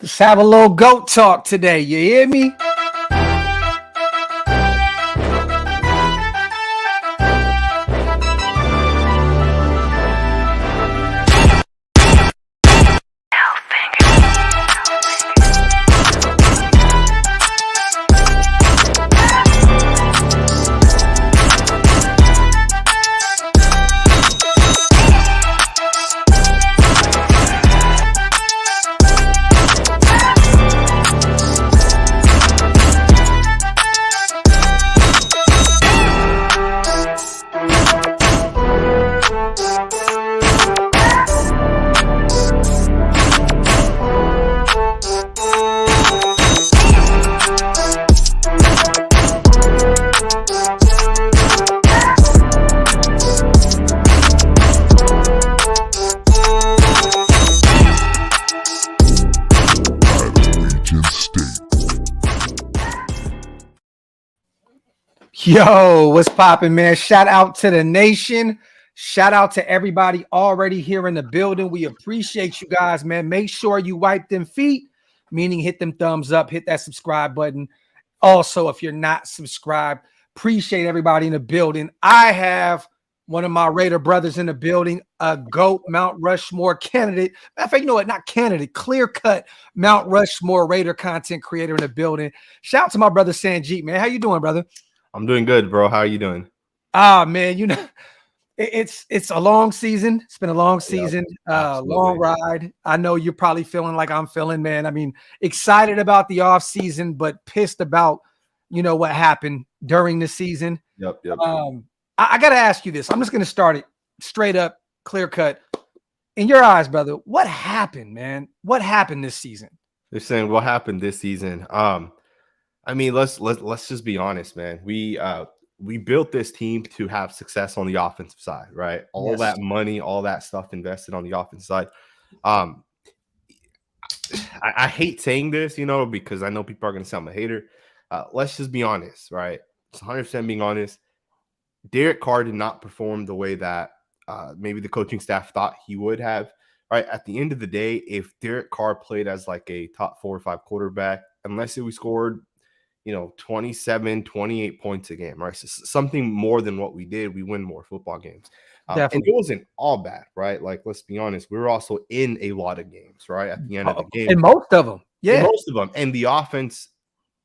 Let's have a little goat talk today. You hear me? Yo, what's popping, man? Shout out to the nation. Shout out to everybody already here in the building. We appreciate you guys, man. Make sure you wipe them feet, meaning hit them thumbs up, hit that subscribe button. Also, if you're not subscribed, appreciate everybody in the building. I have one of my Raider brothers in the building, a GOAT Mount Rushmore candidate. Matter of fact, you know what? Not candidate, clear-cut Mount Rushmore Raider content creator in the building. Shout out to my brother Sanjit, man. How you doing, brother? I'm doing good, bro. How are you doing? Man, you know, it's a long season. It's been a long season, long ride. I know you're probably feeling like I'm feeling, man. I mean, excited about the off season, but pissed about, you know, what happened during the season. Yep. I got to ask you this. I'm just going to start it straight up, clear cut. In your eyes, brother, what happened, man? What happened this season? They're saying what happened this season. I mean, let's just be honest, man. We built this team to have success on the offensive side, right? All that money, all that stuff invested on the offensive side. I hate saying this, you know, because I know people are going to say I'm a hater. Let's just be honest, right? It's 100% being honest. Derek Carr did not perform the way that maybe the coaching staff thought he would have. Right? At the end of the day, if Derek Carr played as like a top 4 or 5 quarterback, unless we scored 27, 28 points a game, right? So something more than what we did, we win more football games. And it wasn't all bad, right? Like, let's be honest, we were also in a lot of games, right? At the end of the game. And most of them. Yeah. Most of them. And the offense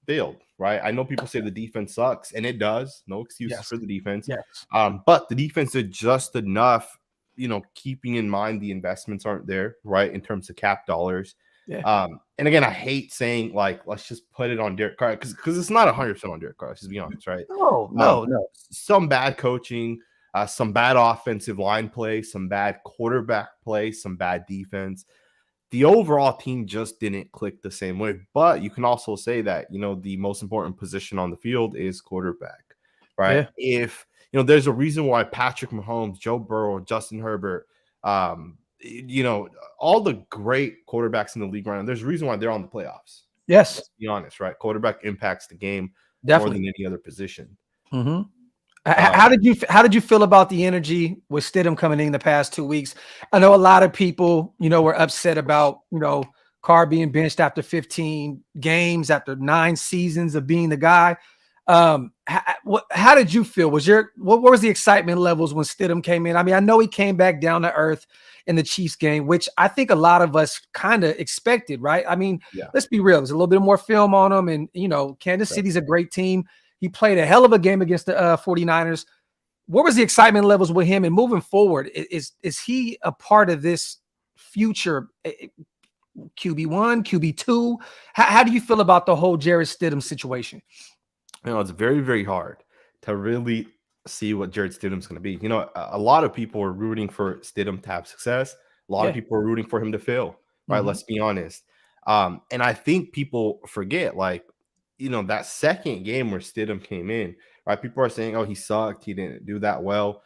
failed, right? I know people say the defense sucks, and it does. No excuses for the defense. Yes. But the defense did just enough, keeping in mind the investments aren't there, right? In terms of cap dollars. Yeah. And again, I hate saying like, let's just put it on Derek Carr because it's not 100% on Derek Carr. Let's just be honest, right? No. Some bad coaching, some bad offensive line play, some bad quarterback play, some bad defense. The overall team just didn't click the same way. But you can also say that the most important position on the field is quarterback, right? Yeah. If there's a reason why Patrick Mahomes, Joe Burrow, Justin Herbert, all the great quarterbacks in the league right now, there's a reason why they're on the playoffs. Yes. Let's be honest, right? Quarterback impacts the game definitely more than any other position. Mm-hmm. How did you feel about the energy with Stidham coming in the past 2 weeks? I know a lot of people, were upset about, Carr being benched after 15 games, after 9 seasons of being the guy. How did you feel? What was the excitement levels when Stidham came in? I mean, I know he came back down to earth in the Chiefs game, which I think a lot of us kind of expected, right? I mean, Let's be real. There's a little bit more film on him, and Kansas City's a great team. He played a hell of a game against the 49ers. What was the excitement levels with him? And moving forward, is he a part of this future QB1, QB2? How do you feel about the whole Jarrett Stidham situation? It's very, very hard to really see what Jarrett Stidham's going to be. A lot of people are rooting for Stidham to have success. A lot of people are rooting for him to fail, right? Let's be honest. And I think people forget, that second game where Stidham came in, right? People are saying, oh, he sucked. He didn't do that well.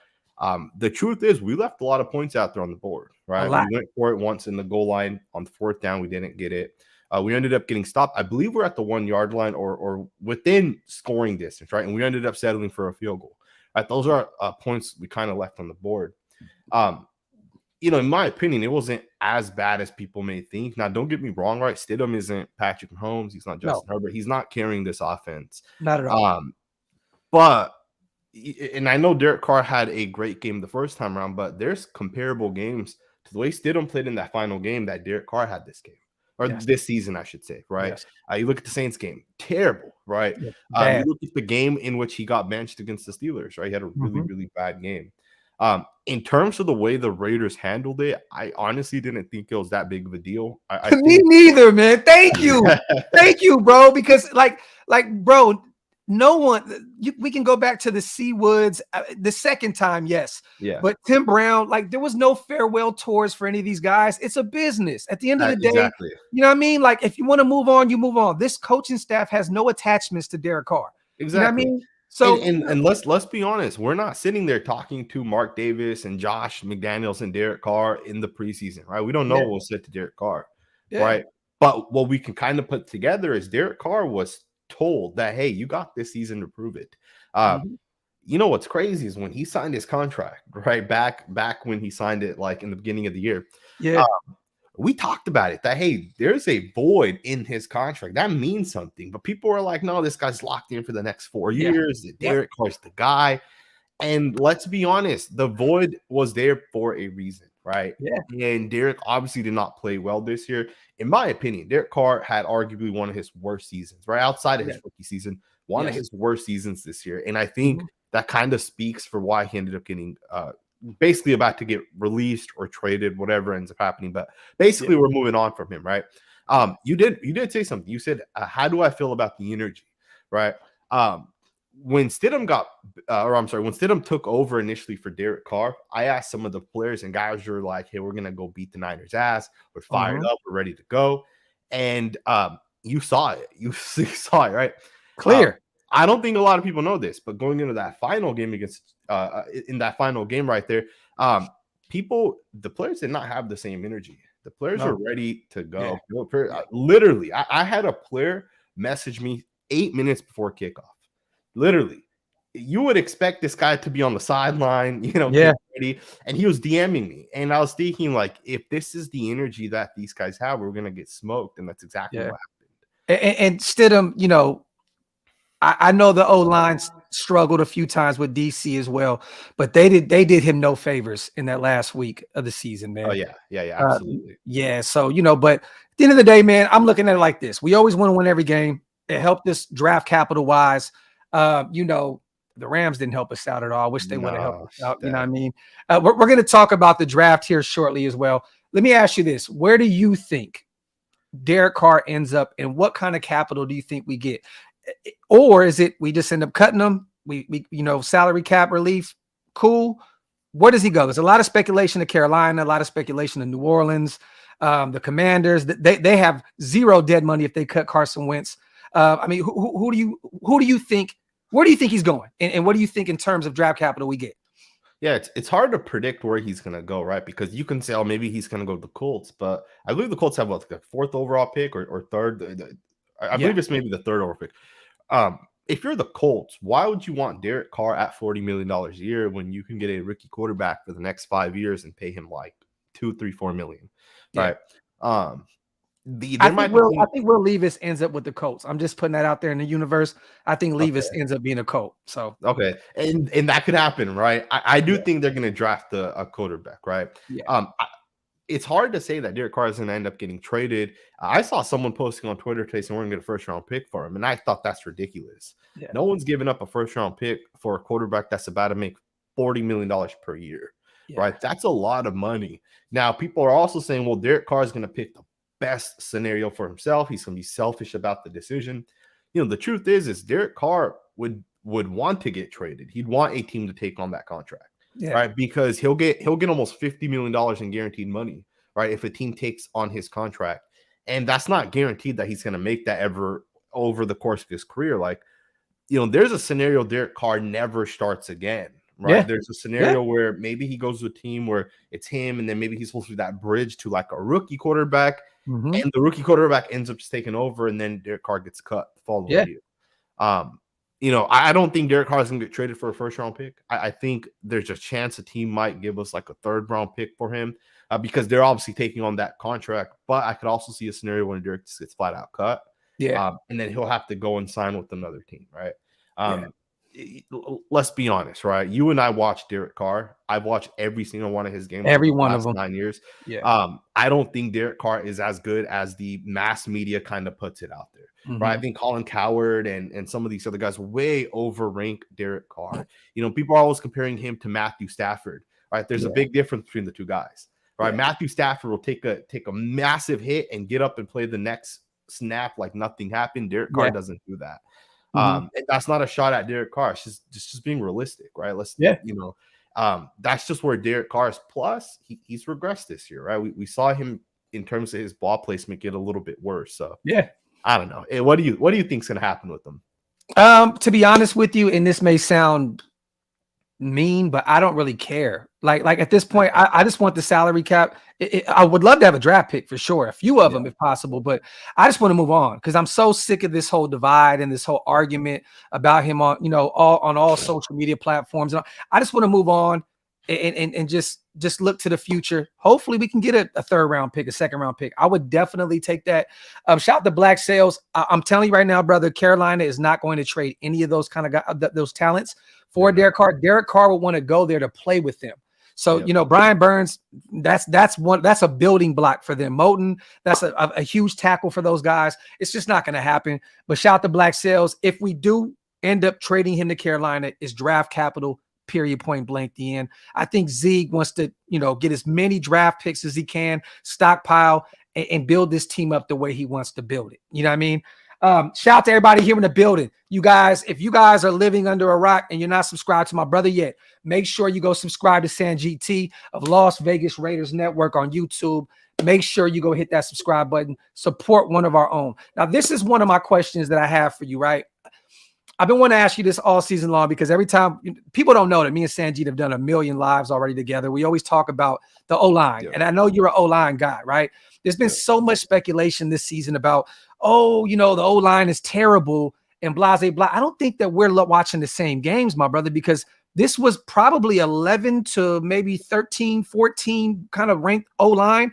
The truth is we left a lot of points out there on the board, right? We went for it once in the goal line on the 4th down. We didn't get it. We ended up getting stopped. I believe we're at the 1 yard line or within scoring distance, right? And we ended up settling for a field goal. Right? Those are points we kind of left on the board. in my opinion, it wasn't as bad as people may think. Now, don't get me wrong, right? Stidham isn't Patrick Mahomes. He's not No, Justin Herbert. He's not carrying this offense. not at all. But and I know Derek Carr had a great game the first time around, but there's comparable games to the way Stidham played in that final game that Derek Carr had this game, or this season, I should say, right? Yes. You look at the Saints game, terrible, right? Yeah, you look at the game in which he got benched against the Steelers, right? He had a really, really bad game. In terms of the way the Raiders handled it, I honestly didn't think it was that big of a deal. Me neither, man. Thank you. Thank you, bro. Because like, bro, no one, we can go back to the C Woods the second time, yes. Yeah. But Tim Brown, like, there was no farewell tours for any of these guys. It's a business. At the end of the day, exactly. You know what I mean? Like, if you want to move on, you move on. This coaching staff has no attachments to Derek Carr. Exactly. You know what I mean? So and let's be honest, we're not sitting there talking to Mark Davis and Josh McDaniels and Derek Carr in the preseason, right? We don't know what we'll say to Derek Carr, right? But what we can kind of put together is Derek Carr was told that, hey, you got this season to prove it. You know what's crazy is when he signed his contract, right? Back when he signed it, like in the beginning of the year. Yeah. We talked about it that, hey, there's a void in his contract. That means something. But people were like, no, this guy's locked in for the next 4 years. Derek Carr's the guy. And let's be honest, the void was there for a reason, right? Yeah. And Derek obviously did not play well this year. In my opinion, Derek Carr had arguably one of his worst seasons, right? Outside of his rookie season, one of his worst seasons this year. And I think that kind of speaks for why he ended up getting basically about to get released or traded, whatever ends up happening. But basically, we're moving on from him, right? You did say something. You said, how do I feel about the energy, right? When Stidham when Stidham took over initially for Derek Carr, I asked some of the players and guys were like, hey, we're going to go beat the Niners' ass. We're fired up. We're ready to go. And you saw it. You saw it, right? Clear. I don't think a lot of people know this, but going into that final game against in that final game right there, the players did not have the same energy. The players were ready to go. Literally, I had a player message me 8 minutes before kickoff. Literally, you would expect this guy to be on the sideline, ready, and he was DMing me. And I was thinking, like, if this is the energy that these guys have, we're going to get smoked. And that's exactly what happened. And Stidham, I know the O-line struggled a few times with DC as well, but they did him no favors in that last week of the season, man. Oh, yeah, absolutely. So, but at the end of the day, man, I'm looking at it like this. We always want to win every game. It helped us draft capital-wise. The Rams didn't help us out at all. I wish they would have helped us out. You know what I mean? We're going to talk about the draft here shortly as well. Let me ask you this. Where do you think Derek Carr ends up, and what kind of capital do you think we get? Or is it we just end up cutting them? We salary cap relief, cool. Where does he go? There's a lot of speculation to Carolina, a lot of speculation to New Orleans. The Commanders, they have zero dead money if they cut Carson Wentz. I mean, who do you think? Where do you think he's going? And what do you think in terms of draft capital we get? Yeah, it's hard to predict where he's going to go, right? Because you can say, oh, maybe he's going to go to the Colts, but I believe the Colts have like the 4th overall pick or 3rd. I believe it's maybe the 3rd overall pick. If you're the Colts, why would you want Derek Carr at $40 million a year when you can get a rookie quarterback for the next 5 years and pay him like $2, $3, $4 million, right? I think Will Levis ends up with the Colts. I'm just putting that out there in the universe. I think Levis ends up being a Colt. So and that could happen, right? I do think they're going to draft a quarterback, right? It's hard to say that Derek Carr is going to end up getting traded. I saw someone posting on Twitter today saying we're going to get a 1st-round pick for him, and I thought that's ridiculous. No one's giving up a 1st-round pick for a quarterback that's about to make $40 million per year, right? That's a lot of money. Now, people are also saying, well, Derek Carr is going to pick the best scenario for himself. He's going to be selfish about the decision. The truth is Derek Carr would want to get traded. He'd want a team to take on that contract. Right, because he'll get almost $50 million in guaranteed money, right? If a team takes on his contract, and that's not guaranteed that he's going to make that ever over the course of his career. Like, there's a scenario Derek Carr never starts again, right? There's a scenario where maybe he goes to a team where it's him, and then maybe he's supposed to be that bridge to like a rookie quarterback, and the rookie quarterback ends up just taking over, and then Derek Carr gets cut the following year. you know, I don't think Derek Carr is going to get traded for a first-round pick. I think there's a chance a team might give us like a third-round pick for him because they're obviously taking on that contract. But I could also see a scenario when Derek just gets flat out cut. Yeah. And then he'll have to go and sign with another team, right? Yeah. Let's be honest, right? You and I watched Derek Carr. I've watched every single one of his games Every over the one last of them. 9 years. Yeah. I don't think Derek Carr is as good as the mass media kind of puts it out there. Right. I think Colin Cowherd and some of these other guys way overrank Derek Carr. You know, people are always comparing him to Matthew Stafford. Right. There's a big difference between the two guys. Right. Matthew Stafford will take a massive hit and get up and play the next snap like nothing happened. Derek Carr doesn't do that. And that's not a shot at Derek Carr. It's just being realistic, right? You know, that's just where Derek Carr is. Plus, he's regressed this year, right? We saw him in terms of his ball placement get a little bit worse. So I don't know. What do you think's gonna happen with him? To be honest with you, and this may sound mean, but I don't really care. Like at this point, I just want the salary cap. I would love to have a draft pick for sure, a few of them if possible, but I just want to move on because I'm so sick of this whole divide and this whole argument about him on, you know, all social media platforms. And I just want to move on and just look to the future. Hopefully we can get a third round pick, a second round pick. I would definitely take that. Shout out to Black Sales. I'm telling you right now, brother, Carolina is not going to trade any of those kind of guys, those talents for Derek Carr. Derek Carr would want to go there to play with them. So, you know, Brian Burns, that's a building block for them. Moton, that's a huge tackle for those guys. It's just not going to happen. But shout out to Black Sales. If we do end up trading him to Carolina, it's draft capital, period, point blank, the end. I think Zeke wants to, you know, get as many draft picks as he can, stockpile, and build this team up the way he wants to build it. You know what I mean? Shout out to everybody here in the building. You guys, if you guys are living under a rock and you're not subscribed to my brother yet, make sure you go subscribe to Sanjit T of Las Vegas Raiders Network on YouTube. Make sure you go hit that subscribe button. Support one of our own. Now, this is one of my questions that I have for you, right? I've been wanting to ask you this all season long because every time people don't know that me and Sanjit have done a million lives already together. We always talk about the O-line, and I know you're an O-line guy, right? There's been so much speculation this season about, oh, you know, the O-line is terrible and blah, blah, blah. I don't think that we're watching the same games, my brother, because this was probably 11 to maybe 13, 14 kind of ranked O-line.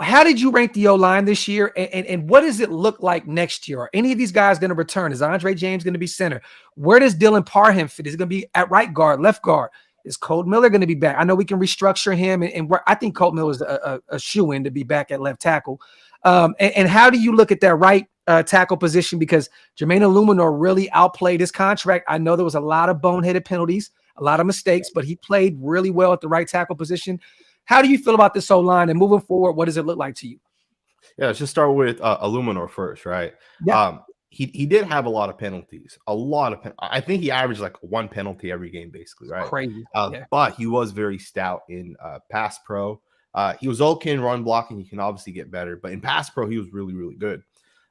How did you rank the O-line this year? And what does it look like next year? Are any of these guys going to return? Is Andre James going to be center? Where does Dylan Parham fit? Is he going to be at right guard, left guard? Is Colt Miller going to be back? I know we can restructure him, and I think Colt Miller is a shoo-in to be back at left tackle. And how do you look at that right tackle position? Because Jermaine Illuminor really outplayed his contract. I know there was a lot of boneheaded penalties, a lot of mistakes, but he played really well at the right tackle position. How do you feel about this O-line and moving forward? What does it look like to you? Yeah, let's just start with Illuminor first, right? Yeah. He did have a lot of penalties, I think he averaged like one penalty every game, basically, right? Crazy. But he was very stout in pass pro. He was okay in run blocking. He can obviously get better, but in pass pro, he was really, really good.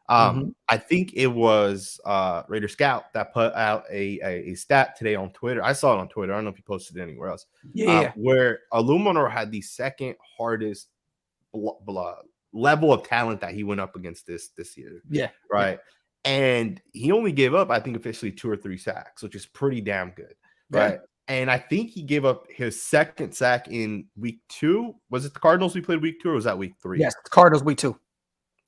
I think it was Raider Scout that put out a stat today on Twitter. I saw it on Twitter. I don't know if he posted it anywhere else. Where Illuminor had the second hardest level of talent that he went up against this year. Right. And he only gave up, I think, officially 2 or 3 sacks, which is pretty damn good. Right. And I think he gave up his second sack in week 2. Was it the Cardinals we played week 2 or was that week 3? Yes, the Cardinals week 2.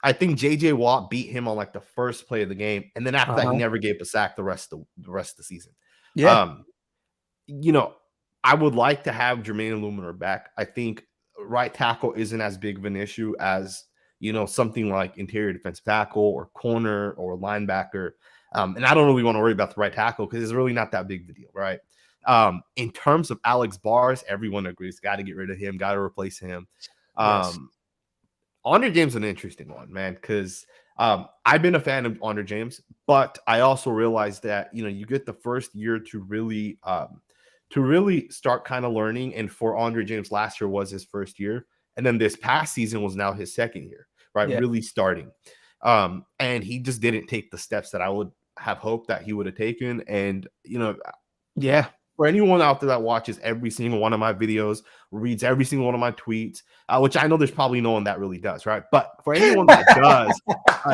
I think JJ Watt beat him on like the first play of the game, and then after that, he never gave a sack the rest of the season. You know, I would like to have Jermaine Illuminor back. I think right tackle isn't as big of an issue as, you know, something like interior defensive tackle or corner or linebacker. And I don't really want to worry about the right tackle because it's really not that big of a deal, right? In terms of Alex Bars, everyone agrees, got to get rid of him, got to replace him. Andre James is an interesting one, man, because I've been a fan of Andre James, but I also realized that, you know, you get the first year to really start kind of learning. And for Andre James, last year was his first year. And then this past season was now his second year, right? Really starting. And he just didn't take the steps that I would have hoped that he would have taken. And, you know, for anyone out there that watches every single one of my videos, reads every single one of my tweets, which I know there's probably no one that really does, right? But for anyone that does,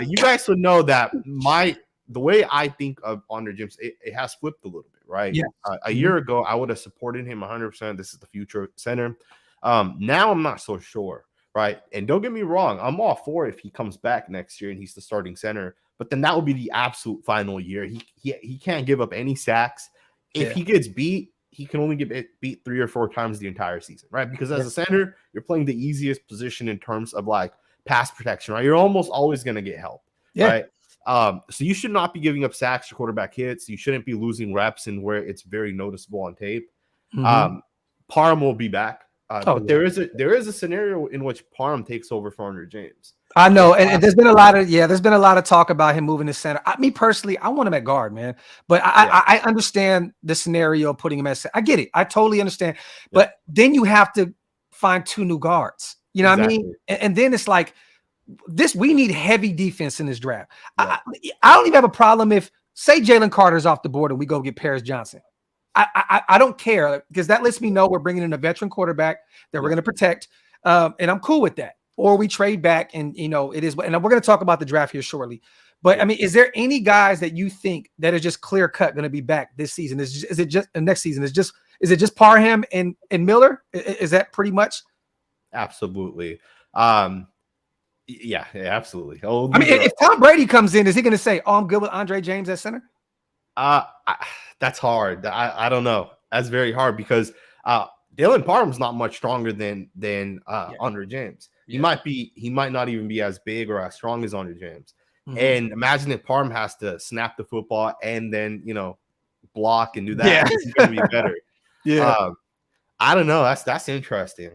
you guys would know that my the way I think of Andre James, it has flipped a little bit, right? Yeah. A year ago, I would have supported him 100%. This is the future center. Now I'm not so sure, right? And don't get me wrong, I'm all for it if he comes back next year and he's the starting center. But then that will be the absolute final year. He can't give up any sacks. If he gets beat, he can only get beat 3 or 4 times the entire season, right? Because as a center, you're playing the easiest position in terms of like pass protection, right? You're almost always going to get help, right? So you should not be giving up sacks or quarterback hits. You shouldn't be losing reps in where it's very noticeable on tape. Parham will be back. But there is a scenario in which Parham takes over for Andre James. I know, and there's been a lot of talk about him moving to center. Me personally, I want him at guard, man. But I understand the scenario of putting him at center. I get it. I totally understand. But then you have to find 2 new guards. You know what I mean? And then it's like this. We need heavy defense in this draft. I don't even have a problem if, say, Jalen Carter's off the board and we go get Paris Johnson. I don't care, because that lets me know we're bringing in a veteran quarterback that we're going to protect, and I'm cool with that. Or we trade back, and it is. And we're going to talk about the draft here shortly. But I mean, is there any guys that you think that are just clear cut going to be back this season? Is it just next season? Is it just Parham and Miller? Is that pretty much? Absolutely. Yeah, absolutely. I mean, if Tom Brady comes in, is he going to say, "Oh, I'm good with Andre James at center"? That's hard. I don't know. That's very hard because Dylan Parham's not much stronger than Andre James. He might not even be as big or as strong as Andre James. And imagine if Parham has to snap the football and then block and do that. It's going to be better. I don't know. That's interesting.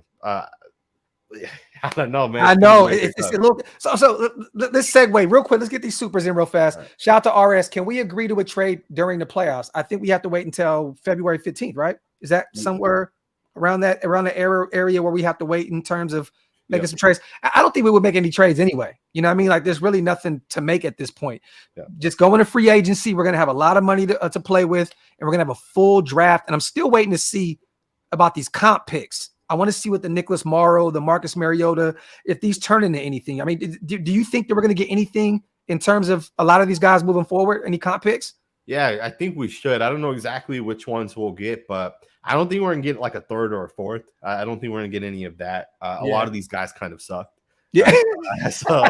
I don't know, man. I know it's a little. So let's segue real quick. Let's get these supers in real fast. Right. Shout out to RS. Can we agree to a trade during the playoffs? I think we have to wait until February 15th, right? Is that somewhere around the area where we have to wait in terms of making some trades? I don't think we would make any trades anyway. You know what I mean? Like, there's really nothing to make at this point. Just go into free agency. We're going to have a lot of money to play with, and we're going to have a full draft. And I'm still waiting to see about these comp picks. I want to see what the Nicholas Morrow, the Marcus Mariota, if these turn into anything. I mean, do you think that we're going to get anything in terms of a lot of these guys moving forward? Any comp picks? Yeah, I think we should. I don't know exactly which ones we'll get, but I don't think we're going to get like a 3rd or a 4th. I don't think we're going to get any of that. A lot of these guys kind of suck. So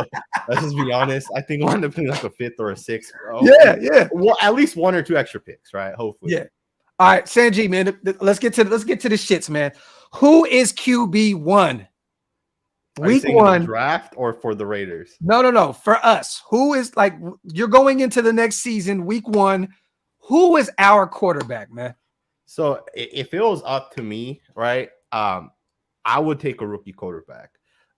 let's just be honest. I think we'll end up getting like a 5th or a 6th. Well, at least 1 or 2 extra picks, right? Hopefully. Yeah. All right, Sanjit, man. Let's get to the shits, man. Who is QB1? Week 1 draft or for the Raiders? No. For us, who is, like, you're going into the next season, week 1. Who is our quarterback, man? So if it was up to me, right, I would take a rookie quarterback.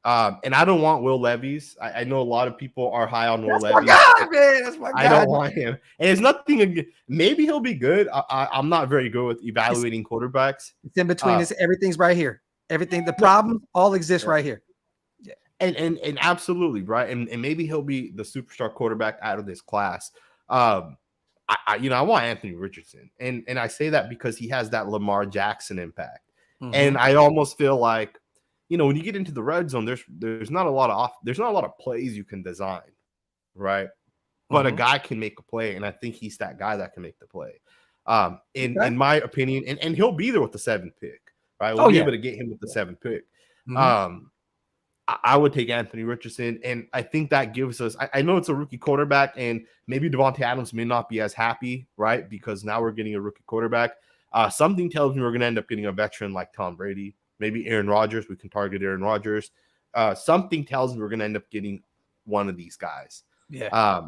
And I don't want Will Levis. I know a lot of people are high on Will Levis. That's my guy. I don't want him. And it's nothing. Maybe he'll be good. I'm not very good with evaluating quarterbacks. It's in between. Everything's right here. Everything. The problem all exists right here. Yeah. And absolutely right. And maybe he'll be the superstar quarterback out of this class. I want Anthony Richardson. And I say that because he has that Lamar Jackson impact. And I almost feel like, when you get into the red zone, there's not a lot of plays you can design, right? But a guy can make a play, and I think he's that guy that can make the play. In my opinion, and he'll be there with the 7th pick, right? We'll be able to get him with the 7th pick. I would take Anthony Richardson, and I think that gives us. I know it's a rookie quarterback, and maybe Devontae Adams may not be as happy, right? Because now we're getting a rookie quarterback. Something tells me we're going to end up getting a veteran like Tom Brady. Maybe Aaron Rodgers. We can target Aaron Rodgers. Something tells me we're going to end up getting one of these guys. Yeah.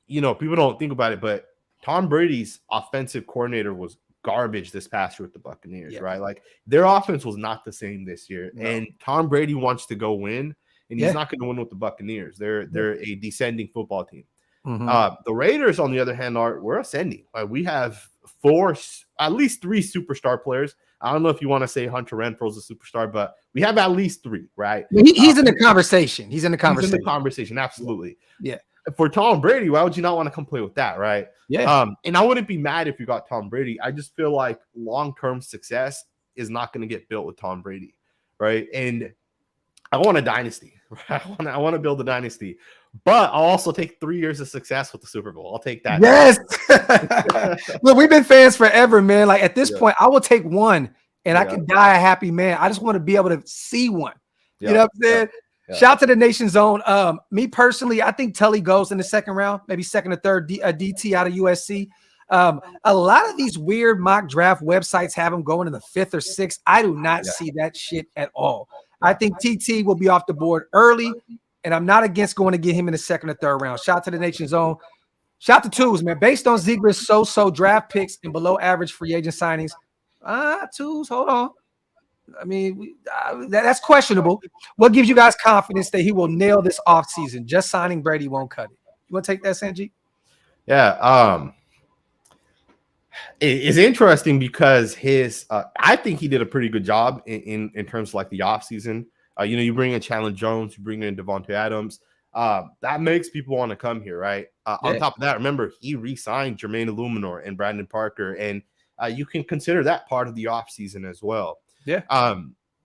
People don't think about it, but Tom Brady's offensive coordinator was garbage this past year with the Buccaneers, right? Like, their offense was not the same this year. No. And Tom Brady wants to go win, and he's not going to win with the Buccaneers. They're a descending football team. The Raiders, on the other hand, we're ascending. We have at least 3 superstar players. I don't know if you want to say Hunter Renfro's a superstar, but we have at least 3, right? He's in the conversation. He's in the conversation, absolutely. Yeah. For Tom Brady, why would you not want to come play with that, right? Yeah. And I wouldn't be mad if you got Tom Brady. I just feel like long-term success is not going to get built with Tom Brady, right? And I want a dynasty. I want to build a dynasty, but I'll also take 3 years of success with the Super Bowl. I'll take that. Yes. Look, we've been fans forever, man. Like at this point, I will take one and I can die a happy man. I just want to be able to see one. You know what I'm saying? Shout out to the Nation Zone. Me personally, I think Tully goes in the second round, maybe second or third, DT out of USC. A lot of these weird mock draft websites have him going in the 5th or 6th. I do not see that shit at all. I think TT will be off the board early, and I'm not against going to get him in the 2nd or 3rd round. Shout out to the Nation Zone. Shout out to Twos, man. Based on Ziegler's so draft picks and below average free agent signings, Twos, hold on. I mean, that's questionable. What gives you guys confidence that he will nail this offseason? Just signing Brady won't cut it. You want to take that, Sanjit? Yeah. It's interesting because I think he did a pretty good job in terms of like the offseason. You bring in Chandler Jones, you bring in Devontae Adams. That makes people want to come here, right? On top of that, remember, he re-signed Jermaine Illuminor and Brandon Parker, and you can consider that part of the offseason as well. Yeah.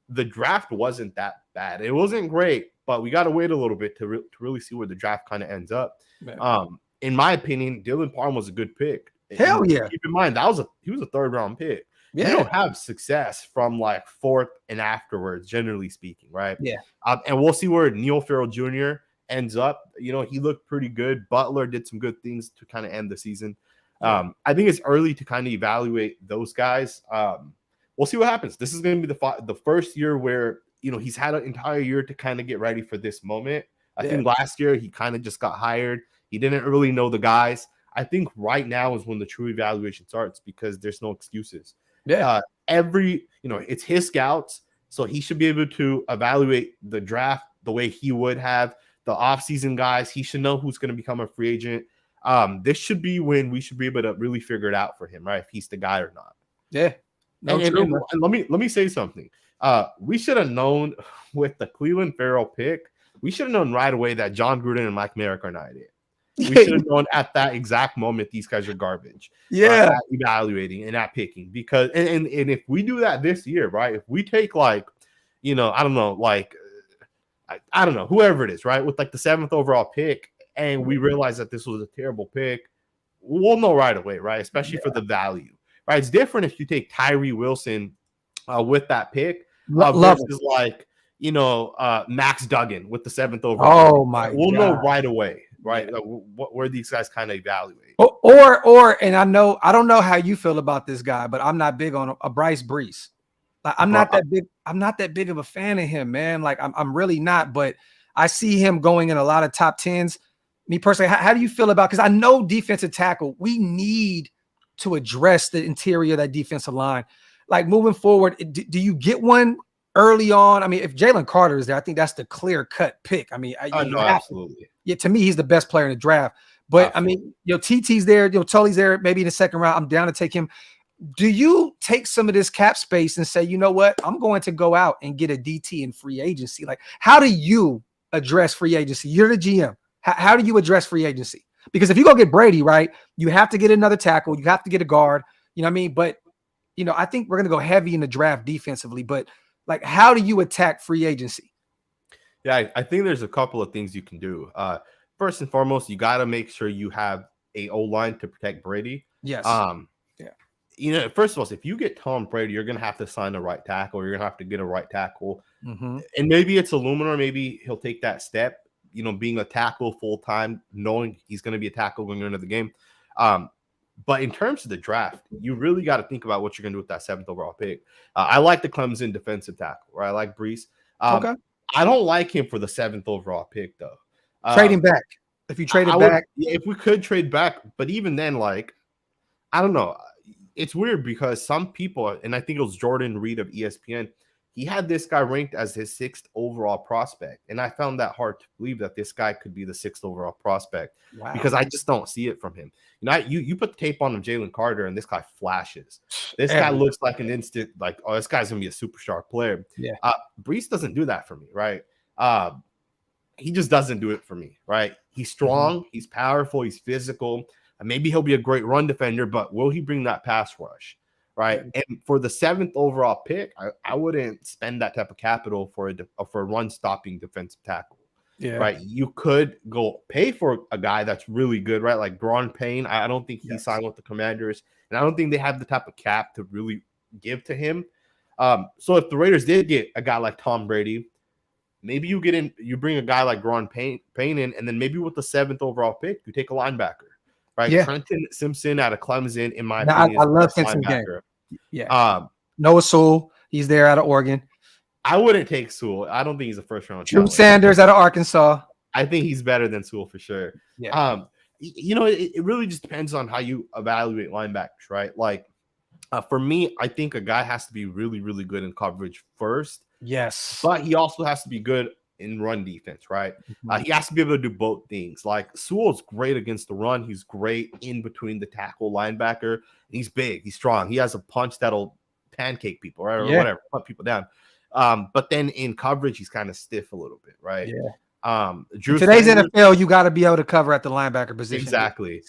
The draft wasn't that bad. It wasn't great, but we got to wait a little bit to really see where the draft kind of ends up. In my opinion, Dylan Parham was a good pick. Hell yeah. Keep in mind, he was a 3rd round pick. Yeah. You don't have success from like 4th and afterwards, generally speaking, right? Yeah. And we'll see where Neil Farrell Jr. ends up. He looked pretty good. Butler did some good things to kind of end the season. I think it's early to kind of evaluate those guys. We'll see what happens. This is going to be the first year where, he's had an entire year to kind of get ready for this moment. I think last year he kind of just got hired. He didn't really know the guys. I think right now is when the true evaluation starts because there's no excuses. Yeah. It's his scouts, so he should be able to evaluate the draft the way he would have the offseason guys. He should know who's going to become a free agent. This should be when we should be able to really figure it out for him, right? If he's the guy or not. Yeah. No, and let me say something. We should have known with the Cleveland Farrell pick, we should have known right away that John Gruden and Mike Merrick are not it. We should have known at that exact moment these guys are garbage. Yeah. At evaluating and at picking. Because and if we do that this year, right? If we take like, I don't know, like I don't know, whoever it is, right? With like the 7th overall pick, and we realize that this was a terrible pick, we'll know right away, right? Especially for the value. Right? It's different if you take Tyree Wilson with that pick versus like, Max Duggan with the 7th overall. Oh my! We'll know right away. Right, where these guys kind of evaluate, and I don't know how you feel about this guy, but I'm not big on a Bryce Brees. Like, I'm not that big. I'm not that big of a fan of him, man. Like I'm really not. But I see him going in a lot of top 10s. Me personally, how do you feel about? Because I know defensive tackle, we need to address the interior of that defensive line. Like moving forward, do you get one early on? I mean, if Jalen Carter is there, I think that's the clear-cut pick. I mean, no, absolutely. Yeah, to me, he's the best player in the draft. But absolutely. I mean, TT's there, Tully's there, maybe in the 2nd round. I'm down to take him. Do you take some of this cap space and say, you know what, I'm going to go out and get a DT in free agency? Like, how do you address free agency? You're the GM. How do you address free agency? Because if you go get Brady, right, you have to get another tackle. You have to get a guard. You know what I mean? But, I think we're going to go heavy in the draft defensively. But, like, how do you attack free agency? Yeah, I think there's a couple of things you can do. First and foremost, you got to make sure you have a O-line to protect Brady. Yes. First of all, if you get Tom Brady, you're going to have to sign a right tackle. You're going to have to get a right tackle. Mm-hmm. And maybe it's Illuminor. Maybe he'll take that step, being a tackle full-time, knowing he's going to be a tackle going into the game. But in terms of the draft, you really got to think about what you're going to do with that 7th overall pick. I like the Clemson defensive tackle, right? I like Brees. Okay. I don't like him for the 7th overall pick, though. Trade him back. If you trade it back. If we could trade back. But even then, like, I don't know. It's weird because some people, and I think it was Jordan Reed of ESPN, he had this guy ranked as his 6th overall prospect. And I found that hard to believe that this guy could be the 6th overall prospect. Wow. Because I just don't see it from him. You put the tape on of Jalen Carter, and this guy flashes. This guy looks like an instant, like, oh, this guy's going to be a superstar player. Yeah. Brees doesn't do that for me, right? He just doesn't do it for me, right? He's strong. He's powerful. He's physical. Maybe he'll be a great run defender, but will he bring that pass rush? right? And for the 7th overall pick, I wouldn't spend that type of capital for a run stopping defensive tackle. Yeah. Right. You could go pay for a guy that's really good, right? Like Braun Payne. I don't think he signed with the Commanders, and I don't think they have the type of cap to really give to him. So if the Raiders did get a guy like Tom Brady, maybe you bring a guy like Braun Payne in, and then maybe with the 7th overall pick, you take a linebacker, right? Yeah. Trenton Simpson out of Clemson, in my Now, opinion, I is the love best Simpson linebacker. Yeah. Noah Sewell, he's there out of Oregon. I wouldn't take Sewell. I don't think he's a first round. Drew Sanders out of Arkansas. I think he's better than Sewell for sure. Yeah. It really just depends on how you evaluate linebackers, right? Like for me, I think a guy has to be really, really good in coverage first. Yes. But he also has to be good in run defense, right? He has to be able to do both things. Like Sewell's great against the run. He's great in between the tackle linebacker. He's big. He's strong. He has a punch that'll pancake people, right? Or whatever, put people down. But then in coverage, he's kind of stiff a little bit, right? Yeah. Drew Today's Sanders, NFL, you got to be able to cover at the linebacker position. Exactly.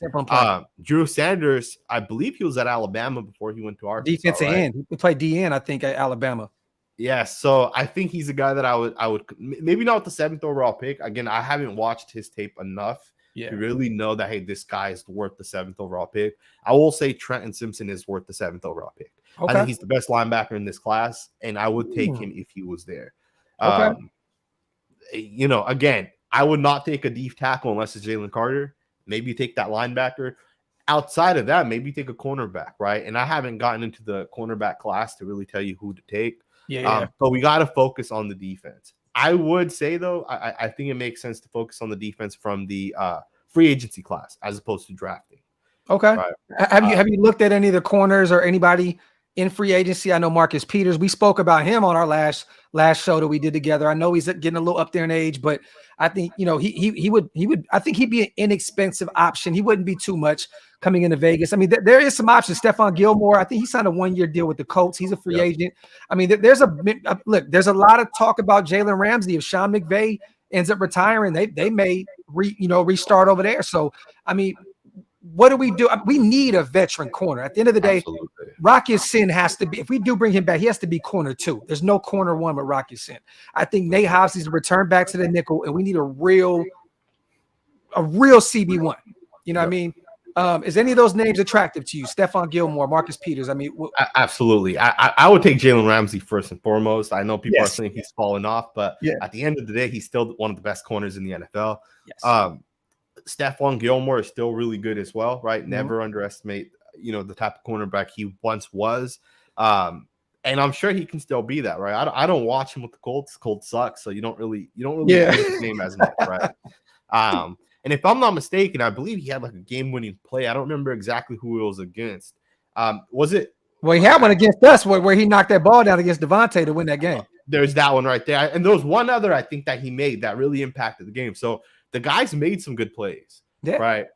Drew Sanders, I believe he was at Alabama before he went to Arkansas. Defensive end. He played DN, I think, at Alabama. Yeah, so I think he's a guy that I would maybe not with the 7th overall pick. Again, I haven't watched his tape enough to really know that, hey, this guy is worth the 7th overall pick. I will say Trenton Simpson is worth the 7th overall pick. Okay. I think he's the best linebacker in this class, and I would take him if he was there. Okay. Again, I would not take a deep tackle unless it's Jalen Carter. Maybe take that linebacker. Outside of that, maybe take a cornerback, right? And I haven't gotten into the cornerback class to really tell you who to take. But we got to focus on the defense. I would say, though, I think it makes sense to focus on the defense from the free agency class as opposed to drafting. Okay. Right? Have you looked at any of the corners or anybody in free agency? I know Marcus Peters. We spoke about him on our last show that we did together. I know he's getting a little up there in age, but I think he would. I think he'd be an inexpensive option. He wouldn't be too much coming into Vegas. I mean, there is some options. Stephon Gilmore, I think he signed a 1-year deal with the Colts. He's a free agent. I mean, there's a lot of talk about Jalen Ramsey. If Sean McVay ends up retiring, they may restart over there. So I mean, what do? We need a veteran corner. At the end of the day, Rock Ya-Sin has to be, if we do bring him back, he has to be corner 2. There's no corner 1 with Rock Ya-Sin. I think Nate Hobbs needs to return back to the nickel, and we need a real CB1. You know what I mean? Is any of those names attractive to you? Stephon Gilmore, Marcus Peters. I mean, absolutely. I would take Jalen Ramsey first and foremost. I know people are saying he's fallen off, but at the end of the day, he's still one of the best corners in the NFL. Stephon Gilmore is still really good as well, right? Never underestimate, the type of cornerback he once was. And I'm sure he can still be that, right? I don't watch him with the Colts. Colts suck, so you don't really play his game as much, right? And if I'm not mistaken, I believe he had like a game-winning play. I don't remember exactly who it was against. Was it? Well, he had one against us where he knocked that ball down against Devontae to win that game. There's that one right there. And there was one other I think that he made that really impacted the game. So the guys made some good plays, right?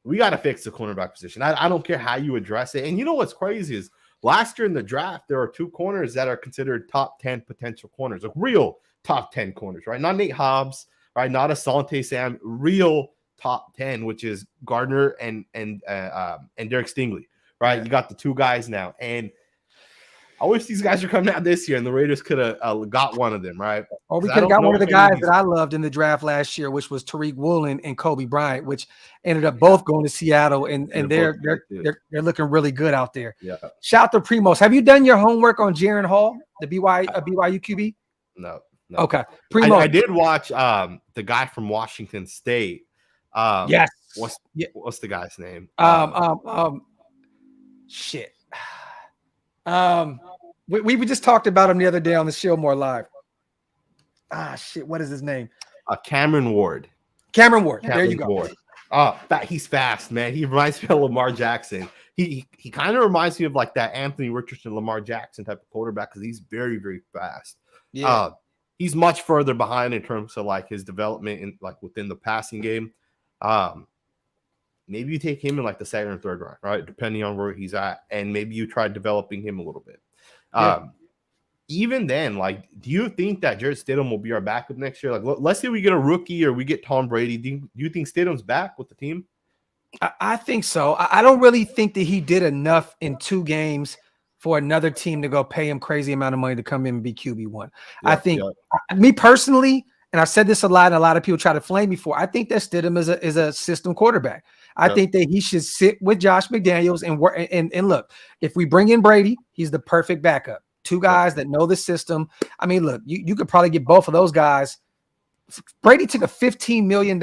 We got to fix the cornerback position. I don't care how you address it. And you know what's crazy is last year in the draft, there are 2 corners that are considered top 10 potential corners, like real top 10 corners, right? Not Nate Hobbs, right? Not Asante Sam, real top 10, which is Gardner and Derek Stingley, right? You got the 2 guys now. And I wish these guys were coming out this year and the Raiders could have got one of them, right? Or we could have got one of the guys that I loved in the draft last year, which was Tariq Woolen and Kobe Bryant, which ended up both going to Seattle, and they're looking really good out there. Yeah. Shout out to Primos. Have you done your homework on Jaren Hall, the BYU QB? No. Okay. Primos. I did watch the guy from Washington State. Yes. What's the guy's name? Shit. We just talked about him the other day on the Shillmore Live. Shit, what is his name? Cameron Ward. There you go. Ward. He's fast, man. He reminds me of Lamar Jackson. He kind of reminds me of like that Anthony Richardson, Lamar Jackson type of quarterback because he's very, very fast. Yeah. He's much further behind in terms of like his development in like within the passing game. Maybe you take him in like the 2nd or 3rd round, right? Depending on where he's at. And maybe you try developing him a little bit. Even then, like, do you think that Jarrett Stidham will be our backup next year? Like, let's say we get a rookie or we get Tom Brady. Do you think Stidham's back with the team? I think so. I don't really think that he did enough in 2 games for another team to go pay him crazy amount of money to come in and be QB1. I think me personally, and I've said this a lot, and a lot of people try to flame me for, I think that Stidham is a system quarterback. I think that he should sit with Josh McDaniels and work. And look, if we bring in Brady, he's the perfect backup. 2 guys that know the system. I mean, look, you could probably get both of those guys. Brady took a $15 million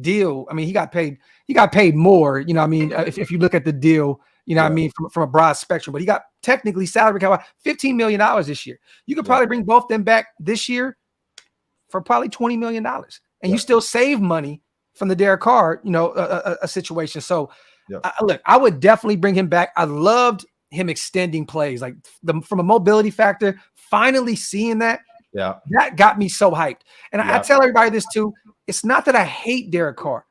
deal. I mean, he got paid more, you know what I mean, if you look at the deal, you know what I mean, from a broad spectrum, but he got technically salary cap $15 million this year. You could probably bring both them back this year for probably $20 million. And you still save money from the Derek Carr, you know, a situation. So look, I would definitely bring him back. I loved him extending plays, like from a mobility factor, finally seeing that. That got me so hyped. And I tell everybody this too. It's not that I hate Derek Carr.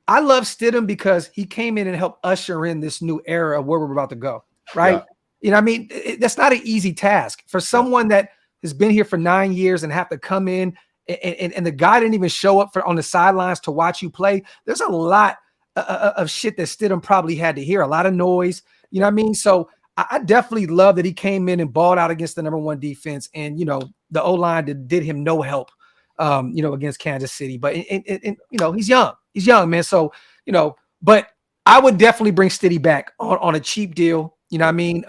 I love Stidham because he came in and helped usher in this new era of where we're about to go. Right. You know what I mean? That's not an easy task for someone that has been here for 9 years and have to come in and the guy didn't even show up on the sidelines to watch you play. There's a lot of shit that Stidham probably had to hear, a lot of noise. You know what I mean? So I definitely love that he came in and balled out against the #1 defense. And, you know, the O-line did him no help, you know, against Kansas City. But, you know, he's young. He's young, man. So, you know, but I would definitely bring Stiddy back on a cheap deal, you know what I mean,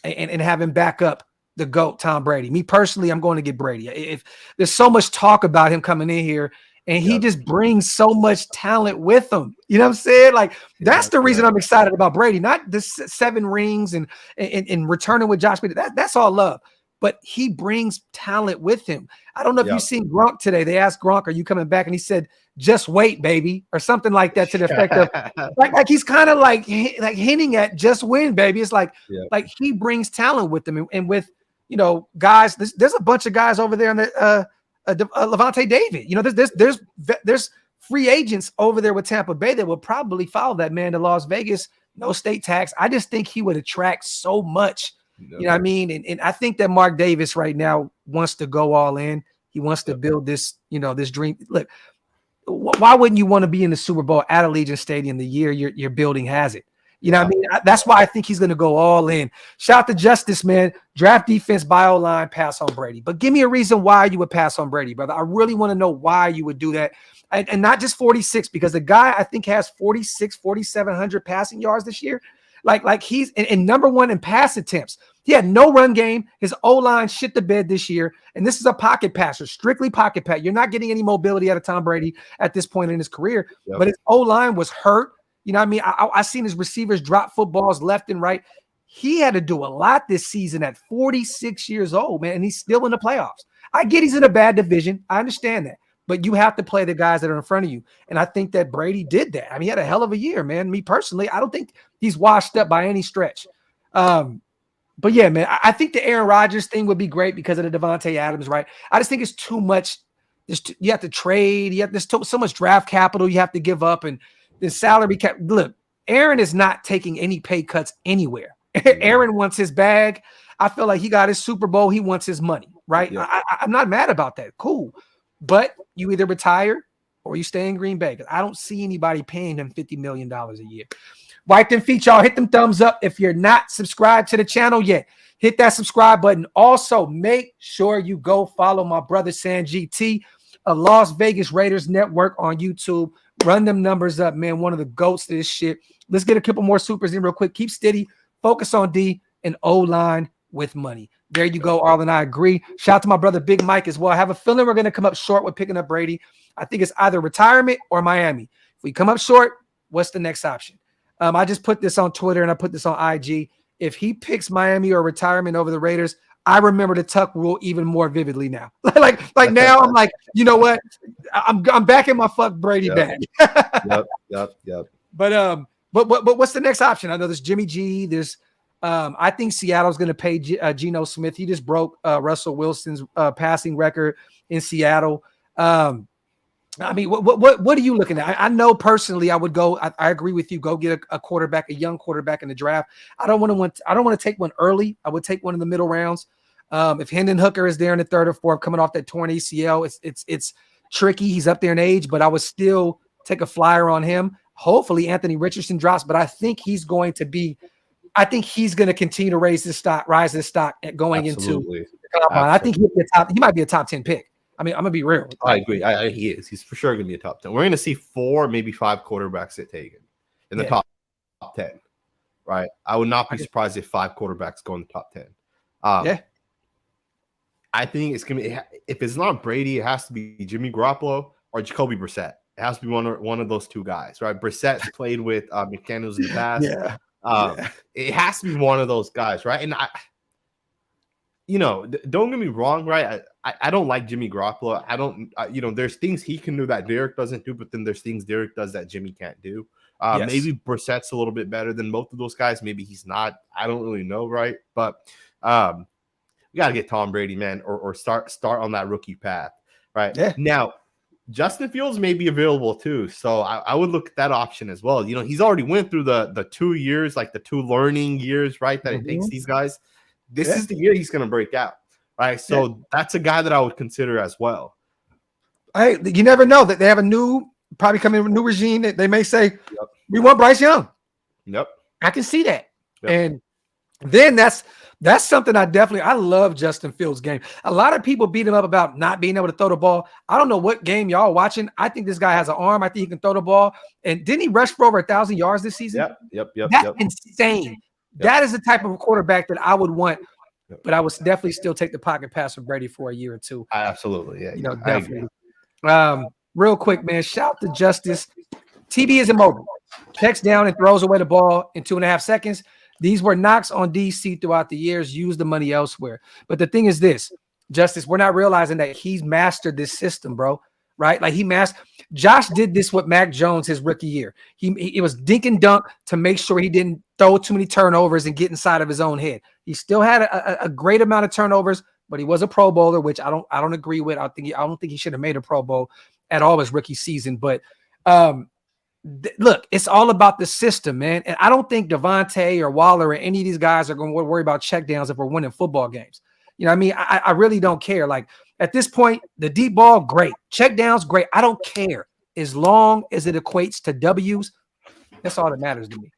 and have him back up the GOAT, Tom Brady. Me personally, I'm going to get Brady. If there's so much talk about him coming in here, and he just brings so much talent with him. You know what I'm saying? Like, that's the reason I'm excited about Brady, not the 7 rings and returning with Josh. That's all love. But he brings talent with him. I don't know if you've seen Graphk today. They asked Graphk, "Are you coming back?" And he said, "Just wait, baby," or something like that, to the effect of like he's kind of like hinting at just win, baby. It's like he brings talent with him, and with, you know, guys. There's a bunch of guys over there in the Levante David. You know, there's free agents over there with Tampa Bay that would probably follow that man to Las Vegas, no state tax. I just think he would attract so much. You know what I mean? And I think that Mark Davis right now wants to go all in. He wants to build this, you know, this dream. Look, why wouldn't you want to be in the Super Bowl at Allegiant Stadium the year your building has it? You know what I mean? That's why I think he's going to go all in. Shout out to Justice, man. Draft defense, bio line, pass on Brady. But give me a reason why you would pass on Brady, brother. I really want to know why you would do that. And not just 46, because the guy I think has 4,700 passing yards this year. Like he's in #1 in pass attempts. He had no run game. His O-line shit the bed this year. And this is a pocket passer, strictly pocket pass. You're not getting any mobility out of Tom Brady at this point in his career. But his O-line was hurt. You know what I mean? I seen his receivers drop footballs left and right. He had to do a lot this season at 46 years old, man, and he's still in the playoffs. I get he's in a bad division. I understand that. But you have to play the guys that are in front of you. And I think that Brady did that. I mean, he had a hell of a year, man. Me personally, I don't think he's washed up by any stretch. But yeah, man, I think the Aaron Rodgers thing would be great because of the Devontae Adams, right? I just think it's too much. You have to trade. There's so much draft capital you have to give up, and the salary cap. Look, Aaron is not taking any pay cuts anywhere. Aaron wants his bag. I feel like he got his Super Bowl. He wants his money, right? I'm not mad about that. Cool. But you either retire or you stay in Green Bay. I don't see anybody paying him $50 million a year. Wipe them feet, y'all. Hit them thumbs up. If you're not subscribed to the channel yet, hit that subscribe button. Also, make sure you go follow my brother Sanjit T, a Las Vegas Raiders network on YouTube. Run them numbers up, man. One of the GOATs to this shit. Let's get a couple more supers in real quick. Keep steady. Focus on D and O-line with money. There you go, Arlen. I agree. Shout out to my brother Big Mike as well. I have a feeling we're going to come up short with picking up Brady. I think it's either retirement or Miami. If we come up short, what's the next option? I just put this on Twitter and I put this on IG. If he picks Miami or retirement over the Raiders, I remember the Tuck rule even more vividly now. like now I'm like, you know what? I'm back in my fuck Brady bag. Yep. But what's the next option? I know there's Jimmy G. There's I think Seattle's going to pay Geno Smith. He just broke Russell Wilson's passing record in Seattle. I mean, what are you looking at? I know personally, I would go. I agree with you. Go get a quarterback, a young quarterback in the draft. I don't want to take one early. I would take one in the middle rounds. If Hendon Hooker is there in the 3rd or 4th, coming off that torn ACL, it's tricky. He's up there in age, but I would still take a flyer on him. Hopefully Anthony Richardson drops, but I think he's going to continue to rise his stock going into the combine. I think he might be a top 10 pick. I mean, I'm gonna be real. I agree. He is. He's for sure gonna be a top 10. We're gonna see 4, maybe 5 quarterbacks get taken in the top 10. Right. I would not be surprised if 5 quarterbacks go in the top 10. I think it's gonna be, if it's not Brady, it has to be Jimmy Garoppolo or Jacoby Brissett. It has to be one of those 2 guys, right? Brissett's played with McDaniels in the past. It has to be one of those guys, right? And don't get me wrong, right? I don't like Jimmy Garoppolo. I don't, there's things he can do that Derek doesn't do, but then there's things Derek does that Jimmy can't do. Maybe Brissett's a little bit better than both of those guys. Maybe he's not. I don't really know, right? But we got to get Tom Brady, man, or start on that rookie path, right? Yeah. Now, Justin Fields may be available too, so I would look at that option as well. He's already went through the 2 years, like the 2 learning years, right? That it takes these guys. This is the year he's going to break out, right? So that's a guy that I would consider as well. Hey, you never know that they have a new regime. They may say, we want Bryce Young. Yep. I can see that. Yep. And then that's something I love Justin Fields' game. A lot of people beat him up about not being able to throw the ball. I don't know what game y'all watching. I think this guy has an arm. I think he can throw the ball. And didn't he rush for over 1,000 yards this season? Yep. That's insane. Yep. That is the type of quarterback that I would want, but I would definitely still take the pocket pass from Brady for a year or 2. Absolutely, yeah. Definitely. Real quick, man, shout to Justice. TB is immobile. Checks down and throws away the ball in 2.5 seconds. These were knocks on DC throughout the years. Use the money elsewhere. But the thing is this, Justice, we're not realizing that he's mastered this system, bro. Right? Like Josh did this with Mac Jones his rookie year. It was dink and dunk to make sure he didn't throw too many turnovers and get inside of his own head. He still had a great amount of turnovers, but he was a Pro Bowler, which I don't agree with. I don't think he should have made a Pro Bowl at all his rookie season. But look, it's all about the system, man. And I don't think Devontae or Waller or any of these guys are going to worry about checkdowns if we're winning football games. You know what I mean? I really don't care. Like, at this point, the deep ball, great. Checkdowns, great. I don't care. As long as it equates to W's, that's all that matters to me.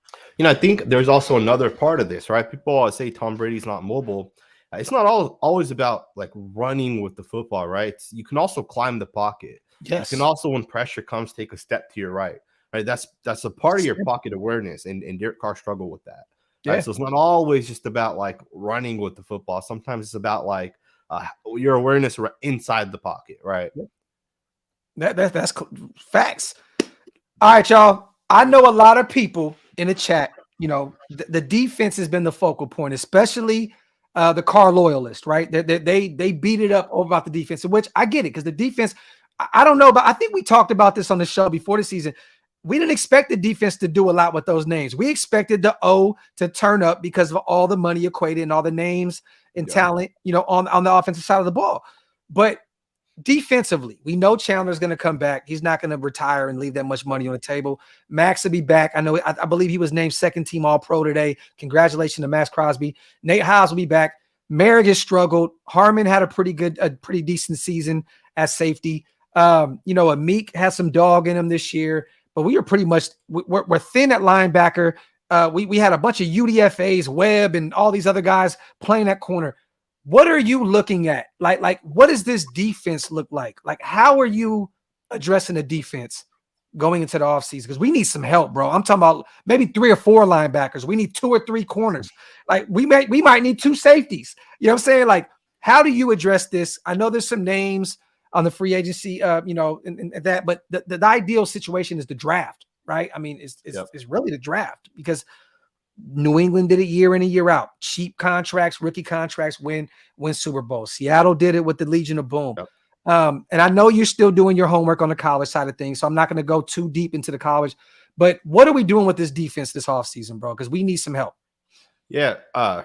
I think there's also another part of this, right? People always say Tom Brady's not mobile. It's not always about like running with the football, right? You can also climb the pocket. Yes. You can also, when pressure comes, take a step to your right. Right? That's a part of your pocket awareness, and Derek Carr struggled with that. Right? Yeah. So it's not always just about like running with the football. Sometimes it's about like your awareness inside the pocket, right? That's facts. All right, y'all. I know a lot of people in the chat. The defense has been the focal point, especially the Carr loyalists, right? They beat it up about the defense, which I get it because the defense. I don't know, but I think we talked about this on the show before the season. We didn't expect the defense to do a lot with those names. We expected the O to turn up because of all the money equated and all the names and talent, on the offensive side of the ball. But defensively, we know Chandler's going to come back. He's not going to retire and leave that much money on the table. Max will be back. I believe he was named second team All-Pro today. Congratulations to Max Crosby. Nate Hobbs will be back. Merrick has struggled. Harmon had a pretty decent season at safety. Amik has some dog in him this year. But we are pretty much we're thin at linebacker. We had a bunch of UDFAs, Webb, and all these other guys playing that corner. What are you looking at? Like what does this defense look like? Like, how are you addressing the defense going into the offseason? Because we need some help, bro. I'm talking about maybe 3 or 4 linebackers. We need 2 or 3 corners. Like we might need 2 safeties. You know what I'm saying? Like, how do you address this? I know there's some names on the free agency, and that, but the ideal situation is the draft, right? I mean, it's really the draft because New England did it year in and year out. Cheap contracts, rookie contracts, win Super Bowl. Seattle did it with the Legion of Boom. Yep. And I know you're still doing your homework on the college side of things, so I'm not going to go too deep into the college. But what are we doing with this defense this offseason, bro? Because we need some help. Yeah, I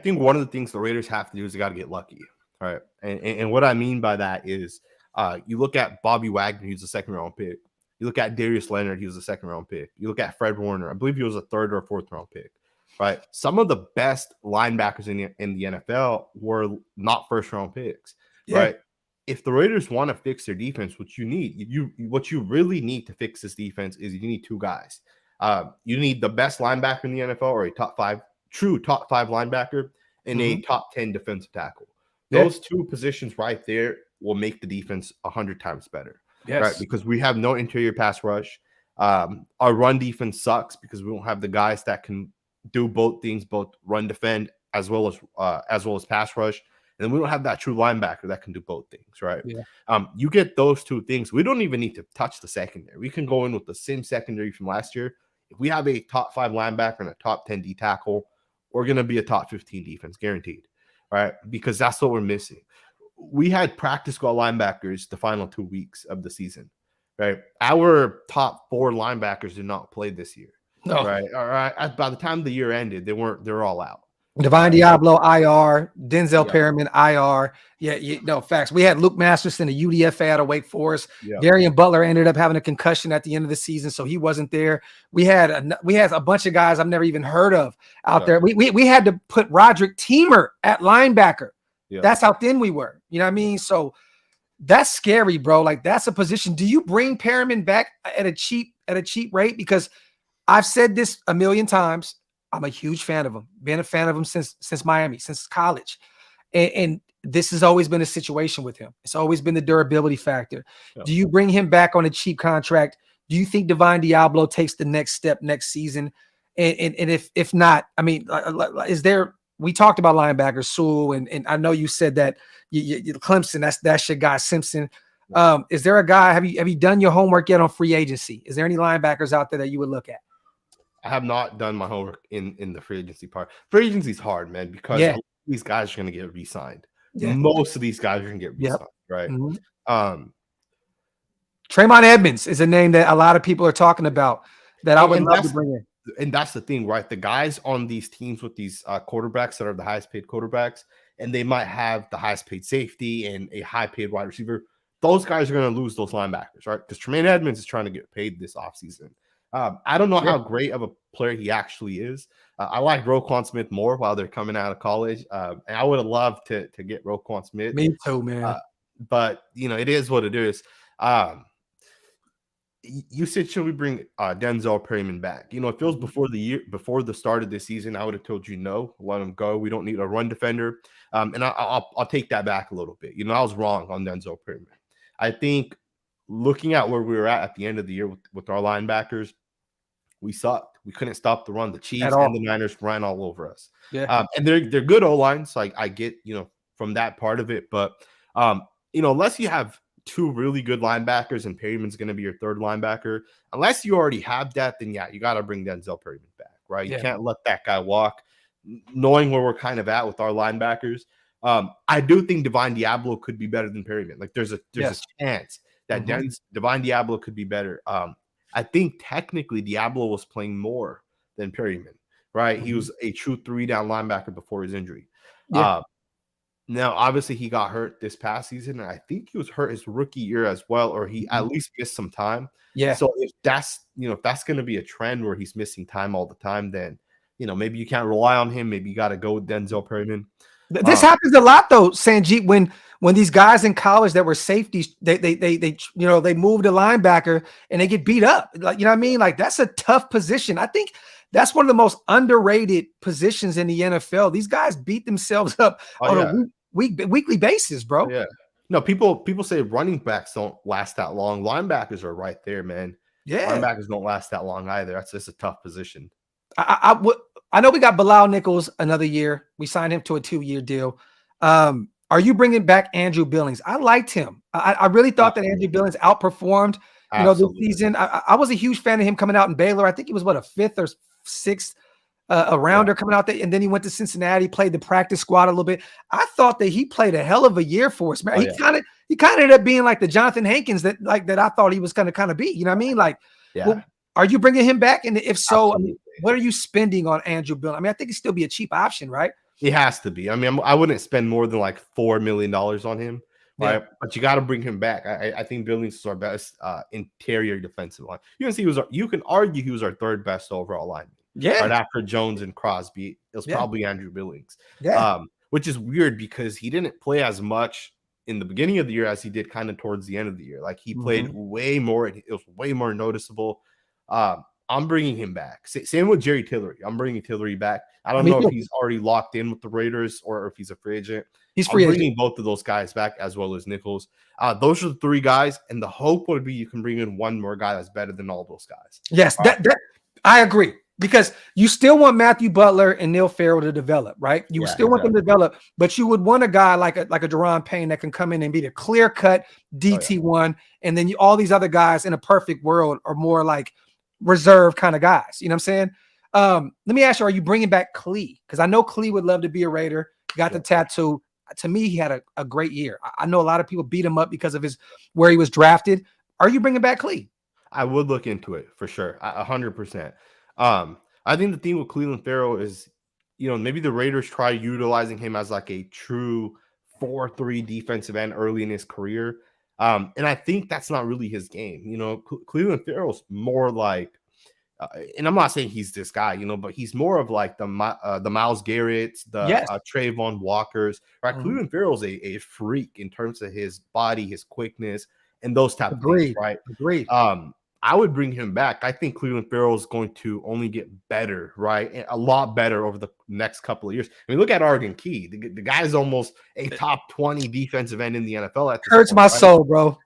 think one of the things the Raiders have to do is they got to get lucky. All right. And what I mean by that is you look at Bobby Wagner, he's a 2nd-round pick. You look at Darius Leonard, he was a 2nd-round pick. You look at Fred Warner, I believe he was a 3rd or 4th-round pick. Right. Some of the best linebackers in the NFL were not 1st-round picks. Yeah. Right. if the Raiders want to fix their defense, what you really need to fix this defense is you need two guys. You need the best linebacker in the NFL, or a true top five linebacker, and a top 10 defensive tackle. Those two positions right there will make the defense 100 times better. Yes. Right? Because we have no interior pass rush. Our run defense sucks because we don't have the guys that can do both things, both run defend as well as pass rush. And then we don't have that true linebacker that can do both things, right? Yeah. You get those two things. We don't even need to touch the secondary. We can go in with the same secondary from last year. If we have a top 5 linebacker and a top 10 D tackle, we're going to be a top 15 defense, guaranteed, right? Because that's what we're missing. We had practice squad linebackers the final 2 weeks of the season, right? Our top 4 linebackers did not play this year, right? All right. By the time the year ended, they're all out. Divine Diablo, IR, Denzel Perryman, IR. No, facts. We had Luke Masterson, a UDFA out of Wake Forest. Darian Butler ended up having a concussion at the end of the season, so he wasn't there. We had a bunch of guys I've never even heard of out there. We had to put Roderick Teamer at linebacker. That's how thin we were. You know what I mean? So that's scary, bro. Like, that's a position. Do you bring Perryman back at a cheap rate? Because I've said this a million times. I'm a huge fan of him. Been a fan of him since Miami, since college. And this has always been a situation with him. It's always been the durability factor. Do you bring him back on a cheap contract? Do you think Divine Diablo takes the next step next season? And if not, I mean, is there? We talked about linebackers, Sewell, and I know you said that you Clemson. That's your guy, Simpson. Is there a guy? Have you done your homework yet on free agency? Is there any linebackers out there that you would look at? I have not done my homework in the free agency part. Free agency is hard, man, because these guys are going to get re-signed. Most of these guys are going to get re-signed, right? Tremont Edmonds is a name that a lot of people are talking about that I would love to bring in. And that's the thing, right? The guys on these teams with these quarterbacks that are the highest paid quarterbacks, and they might have the highest paid safety and a high paid wide receiver. Those guys are going to lose those linebackers, right? Because Tremaine Edmonds is trying to get paid this offseason. I don't know how great of a player he actually is. I like Roquan Smith more while they're coming out of college. And I would have loved to get Roquan Smith. Me too, man. But, it is what it is. You said, should we bring Denzel Perryman back? It feels before the start of this season, I would have told you no, let him go. We don't need a run defender. And I'll take that back a little bit. I was wrong on Denzel Perryman. I think looking at where we were at the end of the year with our linebackers, we sucked. We couldn't stop the run. The Chiefs and the Niners ran all over us. And they're good O-lines. So I get, from that part of it. But, unless you have 2 really good linebackers and Perryman's going to be your third linebacker, unless you already have that, then you got to bring Denzel Perryman back, right? You can't let that guy walk. Knowing where we're kind of at with our linebackers, I do think Divine Diablo could be better than Perryman. Like, there's a chance that Divine Diablo could be better. I think technically Diablo was playing more than Perryman, right? He was a true 3-down linebacker before his injury. Now, obviously, he got hurt this past season, and I think he was hurt his rookie year as well, or he at least missed some time. So if that's going to be a trend where he's missing time all the time, then maybe you can't rely on him. Maybe you got to go with Denzel Perryman. This happens a lot, though, Sanjit. When these guys in college that were safeties, they move to linebacker and they get beat up. Like, you know what I mean? Like, that's a tough position. I think that's one of the most underrated positions in the NFL. These guys beat themselves up on a weekly basis, bro. No, people say running backs don't last that long. Linebackers are right there, man. Linebackers don't last that long either. That's just a tough position. I know we got Bilal Nichols another year. We signed him to a 2-year deal. Are you bringing back Andrew Billings? I liked him. I really thought that Andrew Billings outperformed, this season. I was a huge fan of him coming out in Baylor. I think he was a 5th or 6th a rounder coming out there, and then he went to Cincinnati, played the practice squad a little bit. I thought that he played a hell of a year for us, man. He kind of ended up being like the Jonathan Hankins that I thought he was going to kind of be. You know what I mean? Like, well, are you bringing him back? And if so, I mean, what are you spending on Andrew Billings? I mean, I think he'd still be a cheap option, right? He has to be. I mean, I wouldn't spend more than like $4 million on him, right? But you got to bring him back. I think Billings is our best interior defensive line. You can argue he was our 3rd best overall lineman. Right after Jones and Crosby, it was probably Andrew Billings. Which is weird because he didn't play as much in the beginning of the year as he did kind of towards the end of the year. Like he played way more. It was way more noticeable. I'm bringing him back. Same with Jerry Tillery. I'm bringing Tillery back. I don't know if he's already locked in with the Raiders or if he's a free agent. He's free agent. Bringing both of those guys back as well as Nichols. Those are the 3 guys, and the hope would be you can bring in one more guy that's better than all those guys. Yes, that I agree. Because you still want Matthew Butler and Neil Farrell to develop, right? You still want them to develop, but you would want a guy like a Daron Payne that can come in and be the clear-cut DT1, and then all these other guys in a perfect world are more like reserve kind of guys. You know what I'm saying? Let me ask you, are you bringing back Klee? Because I know Klee would love to be a Raider. Got the tattoo. To me, he had a great year. I know a lot of people beat him up because of where he was drafted. Are you bringing back Klee? I would look into it for sure, 100%. I think the thing with Cleveland Farrell is, maybe the Raiders try utilizing him as like a true 4-3 defensive end early in his career. And I think that's not really his game. Cleveland Farrell's more like, and I'm not saying he's this guy, but he's more of like the Myles Garrett's, the Trayvon Walkers, right? Cleveland Farrell's a freak in terms of his body, his quickness, and those type of things, right? Agreed. I would bring him back. I think Cleveland Farrell is going to only get better, right? And a lot better over the next couple of years. I mean, look at Arden Key. The guy's almost a top 20 defensive end in the NFL. Hurts my soul, bro.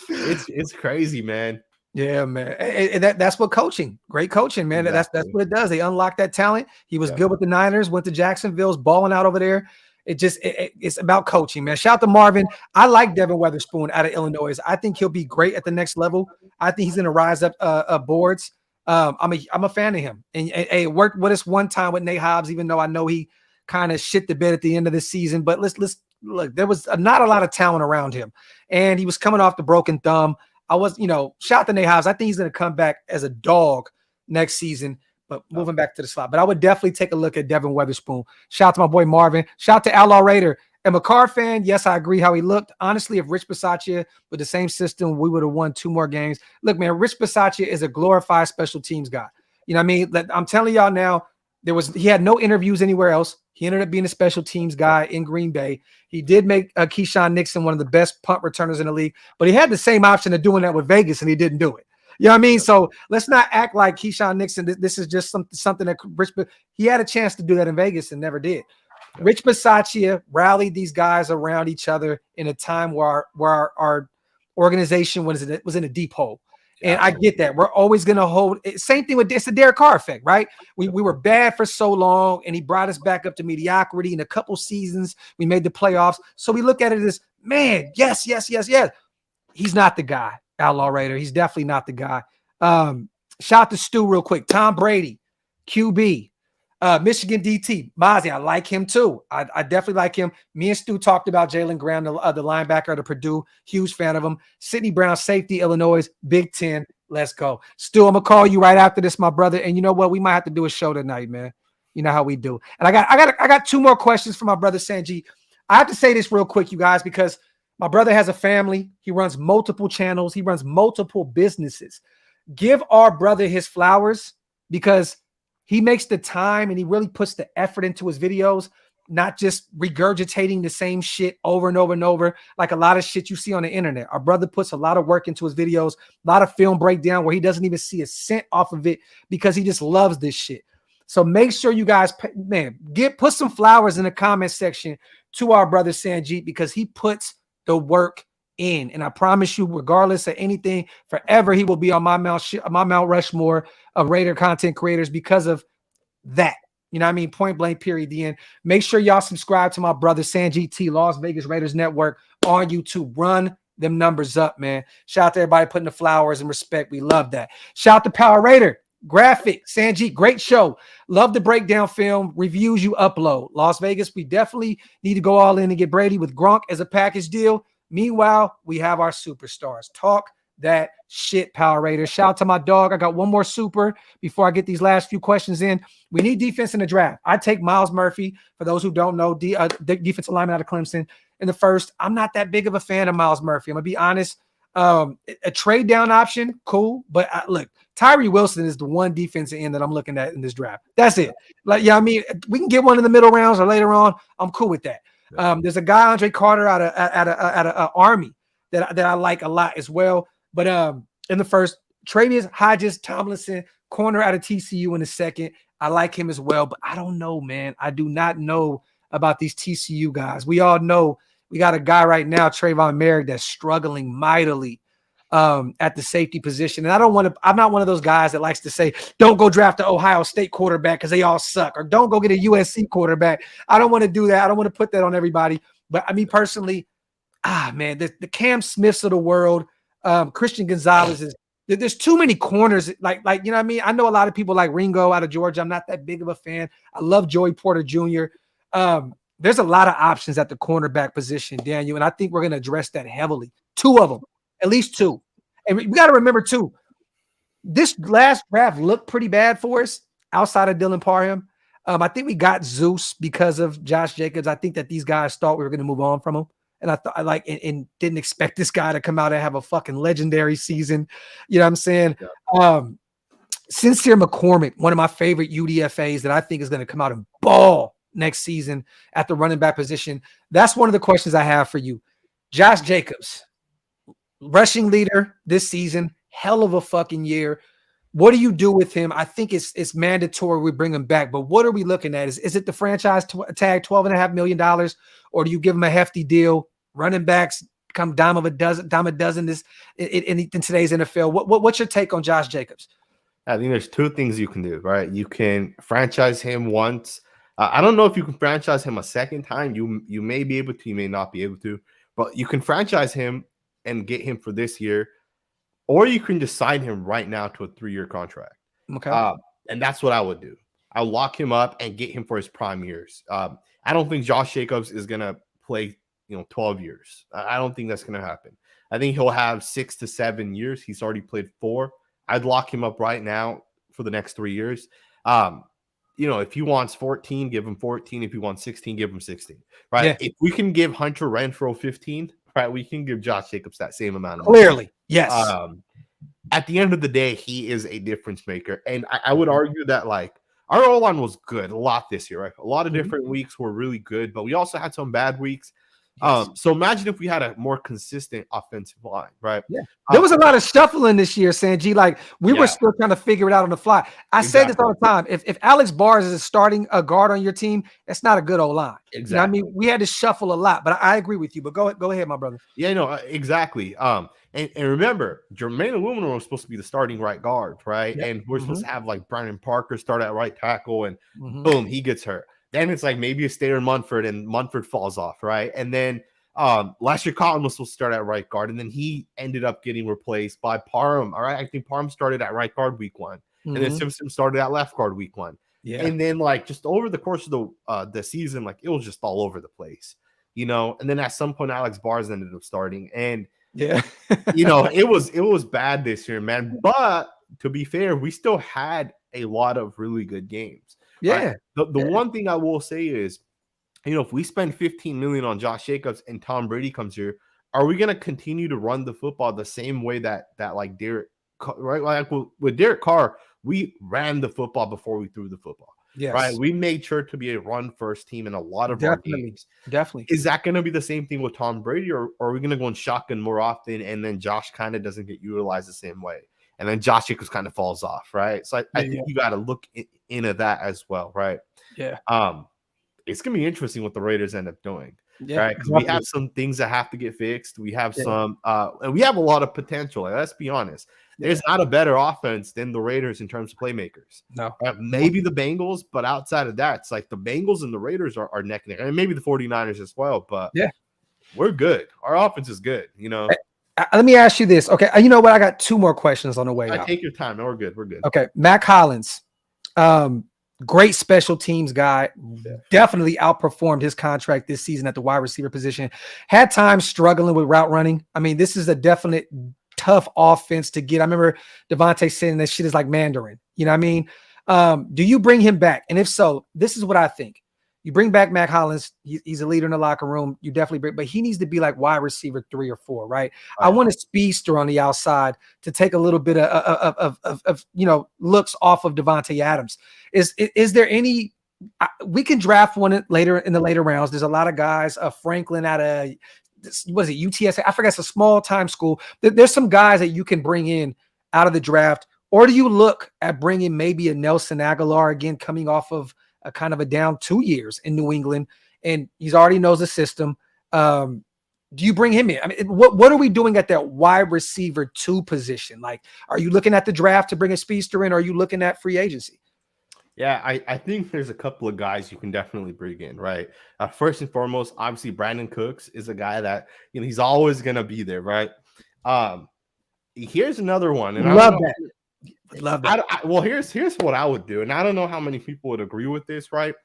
It's crazy, man. Yeah, man. And that's what coaching. Great coaching, man. Exactly. That's what it does. They unlock that talent. He was good with the Niners. Went to Jacksonville's balling out over there. It's about coaching, man. Shout out to Marvin. I like Devin Weatherspoon out of Illinois. I think he'll be great at the next level. I think he's going to rise up boards. I'm a fan of him. And it worked with us one time with Nate Hobbs, even though I know he kind of shit the bed at the end of the season. But let's look. There was not a lot of talent around him, and he was coming off the broken thumb. Shout out to Nate Hobbs. I think he's going to come back as a dog next season. But moving back to the slot. But I would definitely take a look at Devin Weatherspoon. Shout out to my boy Marvin. Shout out to Outlaw Raider. Am a Carr fan. Yes, I agree how he looked. Honestly, if Rich Bisaccia with the same system, we would have won 2 more games. Look, man, Rich Bisaccia is a glorified special teams guy. You know what I mean? I'm telling y'all now, he had no interviews anywhere else. He ended up being a special teams guy in Green Bay. He did make Keyshawn Nixon one of the best punt returners in the league, but he had the same option of doing that with Vegas, and he didn't do it. You know what I mean? So let's not act like Keyshawn Nixon. This is just something that he had a chance to do that in Vegas and never did. Rich Bisaccia rallied these guys around each other in a time where our organization was in a deep hole. And I get that. We're always going to hold. Same thing with it's the Derek Carr effect, right? We were bad for so long, and he brought us back up to mediocrity. In a couple seasons, we made the playoffs. So we look at it as, man, yes. He's not the guy. Outlaw Raider. He's definitely not the guy. Shout out to Stu real quick. Tom Brady, QB, Michigan DT. Mozzie, I like him too. I definitely like him. Me and Stu talked about Jalen Graham, the linebacker to Purdue. Huge fan of him. Sidney Brown, safety, Illinois, Big Ten. Let's go. Stu, I'm going to call you right after this, my brother. And you know what? We might have to do a show tonight, man. You know how we do. And I got 2 more questions for my brother Sanjit. I have to say this real quick, you guys, because my brother has a family. He runs multiple channels. He runs multiple businesses. Give our brother his flowers because he makes the time and he really puts the effort into his videos, not just regurgitating the same shit over and over and over like a lot of shit you see on the internet. Our brother puts a lot of work into his videos, a lot of film breakdown where he doesn't even see a cent off of it because he just loves this shit. So make sure you guys, put some flowers in the comment section to our brother Sanjit because he puts the work in, and I promise you, regardless of anything, forever he will be on my Mount Rushmore of Raider content creators because of that. You know what I mean? Point blank, period. The end. Make sure y'all subscribe to my brother Sanjit T, Las Vegas Raiders Network on YouTube. Run them numbers up, man. Shout out to everybody putting the flowers and respect. We love that. Shout out to Power Raider. Graphk, Sanjit, great show. Love the breakdown film reviews you upload. Las Vegas, we definitely need to go all in and get Brady with Gronk as a package deal. Meanwhile, we have our superstars. Talk that shit, Power Raiders. Shout out to my dog. I got one more super before I get these last few questions in. We need defense in the draft. I take Myles Murphy. For those who don't know, the defensive lineman out of Clemson in the first. I'm not that big of a fan of Myles Murphy. I'm going to be honest. A trade down option, cool. But look, Tyree Wilson is the one defensive end that I'm looking at in this draft. That's it. Like, yeah, I mean, we can get one in the middle rounds or later on. I'm cool with that. There's a guy, Andre Carter, out of Army that I like a lot as well. But in the first, Travius Hodges Tomlinson, corner out of TCU in the second. I like him as well, but I don't know, man. I do not know about these TCU guys. We all know we got a guy right now, Trayvon Merrick, that's struggling mightily at the safety position. And I'm not one of those guys that likes to say, don't go draft the Ohio State quarterback because they all suck, or don't go get a USC quarterback. I don't want to do that. I don't want to put that on everybody. But I mean, personally, man, the Cam Smiths of the world, Christian Gonzalez is, there's too many corners. Like, you know what I mean? I know a lot of people like Ringo out of Georgia. I'm not that big of a fan. I love Joey Porter Jr. There's a lot of options at the cornerback position, Daniel, and I think we're going to address that heavily. Two of them, at least two. And we got to remember, too, this last draft looked pretty bad for us outside of Dylan Parham. I think we got Zeus because of Josh Jacobs. I think that these guys thought we were going to move on from him. And I thought, and didn't expect this guy to come out and have a fucking legendary season. You know what I'm saying? Yeah. Sincere McCormick, one of my favorite UDFAs that I think is going to come out and ball next season at the running back position. That's one of the questions I have for you. Josh Jacobs, rushing leader this season, hell of a fucking year. What do you do with him? I think it's mandatory we bring him back, but what are we looking at? Is it the franchise tag, $12.5 million, or do you give him a hefty deal? Running backs come dime a dozen this in today's NFL. What's your take on Josh Jacobs? I think there's two things you can do, right? You can franchise him once. I don't know if you can franchise him a second time. You may be able to, you may not be able to, but you can franchise him and get him for this year, or you can just sign him right now to a 3-year contract. Okay. And that's what I would do. I'll lock him up and get him for his prime years. I don't think Josh Jacobs is going to play 12 years. I don't think that's going to happen. I think he'll have 6 to 7 years. He's already played 4. I'd lock him up right now for the next 3 years. If he wants 14, give him 14. If he wants 16, give him 16. Right? Yeah. If we can give Hunter Renfrow 15, right, we can give Josh Jacobs that same amount of money. Clearly, yes. At the end of the day, he is a difference maker. And I would argue that, like, our O-line was good a lot this year, right? A lot of different weeks were really good, but we also had some bad weeks. Yes. So imagine if we had a more consistent offensive line, right? Yeah. There was a lot of shuffling this year, Sanjit. Like, we were still trying to figure it out on the fly. I say this all the time. If Alex Bars is starting a guard on your team, that's not a good O-line. Exactly. You know what I mean, we had to shuffle a lot, but I agree with you. But go ahead, my brother. Yeah, no, exactly. And remember, Jermaine Aluminum was supposed to be the starting right guard, right? Yep. And we're supposed to have like Brandon Parker start at right tackle, and boom, he gets hurt. Then it's like maybe a Stater Munford, and Munford falls off, right? And then Lester Cotton was supposed to start at right guard, and then he ended up getting replaced by Parham. All right, I think Parham started at right guard week 1, and then Simpson started at left guard week 1. Yeah, and then like just over the course of the season, like it was just all over the place, And then at some point, Alex Bars ended up starting, and it was bad this year, man. But to be fair, we still had a lot of really good games. Yeah. Right? The one thing I will say is, if we spend $15 million on Josh Jacobs and Tom Brady comes here, are we going to continue to run the football the same way that like Derek, right? Like with Derek Carr, we ran the football before we threw the football. Yes. Right. We made sure to be a run first team in a lot of our games. Definitely. Is that going to be the same thing with Tom Brady, or are we going to go in shotgun more often, and then Josh kind of doesn't get utilized the same way, and then Josh Jacobs kind of falls off, right? So I think you got to look into that as well, right? Yeah. It's going to be interesting what the Raiders end up doing, right? Because we have some things that have to get fixed. We have some, and we have a lot of potential. Like, let's be honest. There's not a better offense than the Raiders in terms of playmakers. No. Maybe the Bengals, but outside of that, it's like the Bengals and the Raiders are neck and neck. And maybe the 49ers as well, but we're good. Our offense is good, Let me ask you this. Okay, you know what? I got 2 more questions on the way out. Take your time. No, we're good. We're good. Okay, Mac Hollins. Great special teams guy. Definitely outperformed his contract this season at the wide receiver position. Had times struggling with route running. I mean, this is a definite tough offense to get. I remember Devontae saying that shit is like Mandarin. You know what I mean? Do you bring him back? And if so, this is what I think. You bring back Mac Hollins. He's a leader in the locker room. You definitely bring, but he needs to be like wide receiver 3 or 4, right? I want a speedster on the outside to take a little bit of looks off of Devontae Adams. Is there any we can draft one later in the later rounds. There's a lot of guys. Franklin out of what is it? UTS? I forget. It's a small time school. There's some guys that you can bring in out of the draft. Or do you look at bringing maybe a Nelson Aguilar again, coming off of a kind of a down 2 years in New England, and he's already knows the system. Do you bring him in? I mean, what are we doing at that wide receiver 2 position? Like, are you looking at the draft to bring a speedster in, or are you looking at free agency? Yeah, I think there's a couple of guys you can definitely bring in, right? First and foremost, obviously Brandon Cooks is a guy that he's always gonna be there, right? Here's another one, and Love that. Well, here's what I would do, and I don't know how many people would agree with this, right?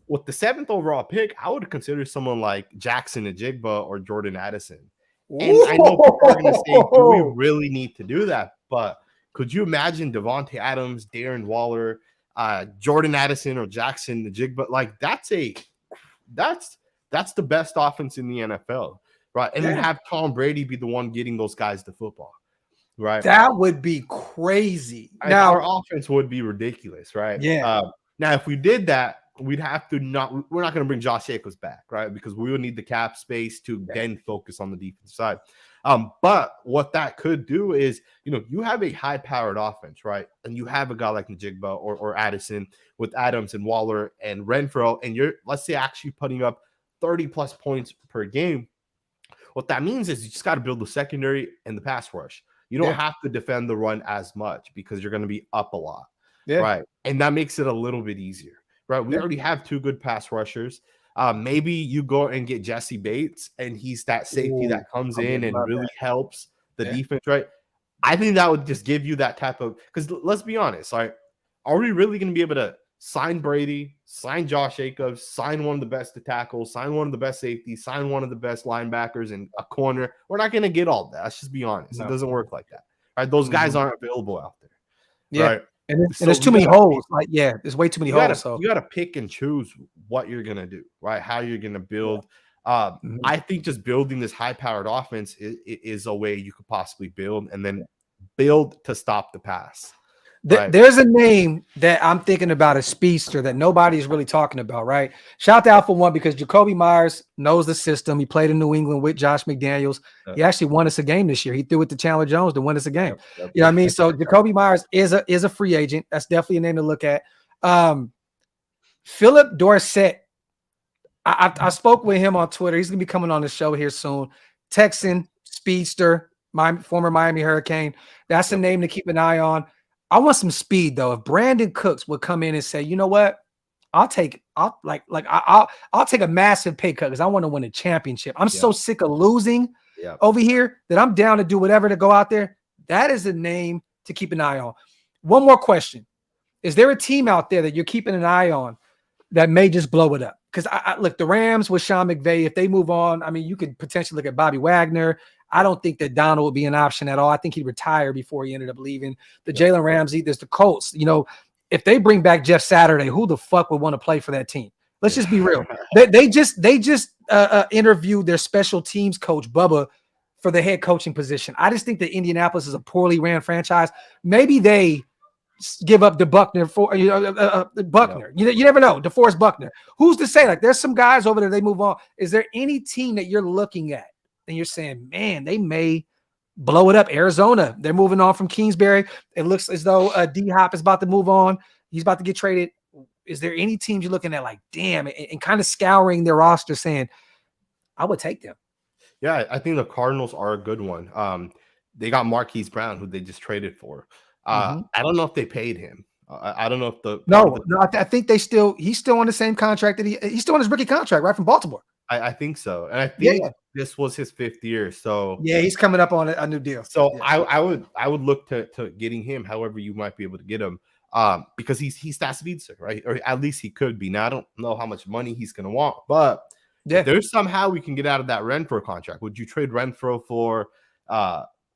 With the 7th overall pick, I would consider someone like Jackson Ajigba or Jordan Addison. And I know people are going to say, do we really need to do that? But could you imagine Devontae Adams, Darren Waller, Jordan Addison, or Jackson Ajigba? Like that's the best offense in the NFL, right? And then have Tom Brady be the one getting those guys the football. Right. That would be crazy. Now our offense would be ridiculous, right? Yeah. Now, if we did that, we're not going to bring Josh Jacobs back, right? Because we would need the cap space to then focus on the defensive side. But what that could do is, you have a high-powered offense, right? And you have a guy like Njigba or Addison with Adams and Waller and Renfro, and you're, let's say, actually putting up 30-plus points per game. What that means is you just got to build the secondary and the pass rush. You don't have to defend the run as much because you're going to be up a lot, right? And that makes it a little bit easier, right? We already have 2 good pass rushers. Maybe you go and get Jesse Bates, and he's that safety that comes in and really helps the defense, right? I think that would just give you that type of – because let's be honest, like, are we really going to be able to sign Brady, sign Josh Jacobs, sign one of the best tackles, sign one of the best safeties, sign one of the best linebackers and a corner? We're not going to get all that. Let's just be honest. No. It doesn't work like that. Right? Those guys aren't available out there. Yeah. Right? And there's too many holes. There's way too many holes. You got to pick and choose what you're going to do, right? How you're going to build. I think just building this high-powered offense is a way you could possibly build, and then build to stop the pass. Right. There's a name that I'm thinking about, a speedster that nobody's really talking about, right? Shout out for one, because Jacoby Myers knows the system. He played in New England with Josh McDaniels. He actually won us a game this year. He threw it to Chandler Jones to win us a game. You know what I mean? So Jacoby Myers is a free agent. That's definitely a name to look at. Philip Dorsett. I spoke with him on Twitter. He's going to be coming on the show here soon. Texan, speedster, former Miami Hurricane. That's a name to keep an eye on. I want some speed though. If Brandon Cooks would come in and say, you know what, I'll take a massive pay cut because I want to win a championship. I'm so sick of losing over here that I'm down to do whatever to go out there. That is a name to keep an eye on. One more question: is there a team out there that you're keeping an eye on that may just blow it up? Because I look, the Rams with Sean McVay, if they move on, I mean, you could potentially look at Bobby Wagner. I don't think that Donald would be an option at all. I think he'd retire before he ended up leaving. The Jalen Ramsey, there's the Colts. If they bring back Jeff Saturday, who the fuck would want to play for that team? Let's just be real. They just interviewed their special teams coach, Bubba, for the head coaching position. I just think that Indianapolis is a poorly ran franchise. Maybe they give up the Buckner for Buckner. You never know. DeForest Buckner. Who's to say? Like, there's some guys over there, they move on. Is there any team that you're looking at and you're saying, man, they may blow it up? Arizona, they're moving on from Kingsbury. It looks as though D-Hop is about to move on. He's about to get traded. Is there any teams you're looking at like, damn, and kind of scouring their roster saying, I would take them? Yeah, I think the Cardinals are a good one. They got Marquise Brown, who they just traded for. I don't know if they paid him. I don't know if I think he's still on the same contract that he's still on his rookie contract, right, from Baltimore. I think so. And I think this was his 5th year. So he's coming up on a new deal. So I would look to getting him however you might be able to get him. Because he's that speedster, right? Or at least he could be. Now I don't know how much money he's gonna want, but if there's somehow we can get out of that Renfro contract. Would you trade Renfro for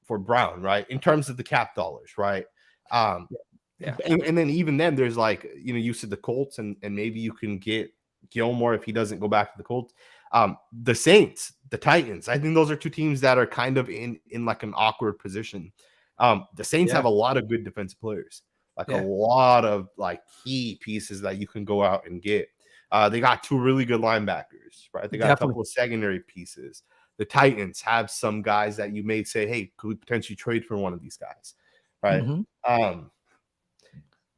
Brown, right? In terms of the cap dollars, right? And then even then there's like, you said the Colts and maybe you can get Gilmore if he doesn't go back to the Colts. The Saints, the Titans, I think those are 2 teams that are kind of in like an awkward position. The Saints have a lot of good defensive players, like a lot of like key pieces that you can go out and get. They got 2 really good linebackers, right? They got a couple of secondary pieces. The Titans have some guys that you may say, hey, could we potentially trade for one of these guys, right?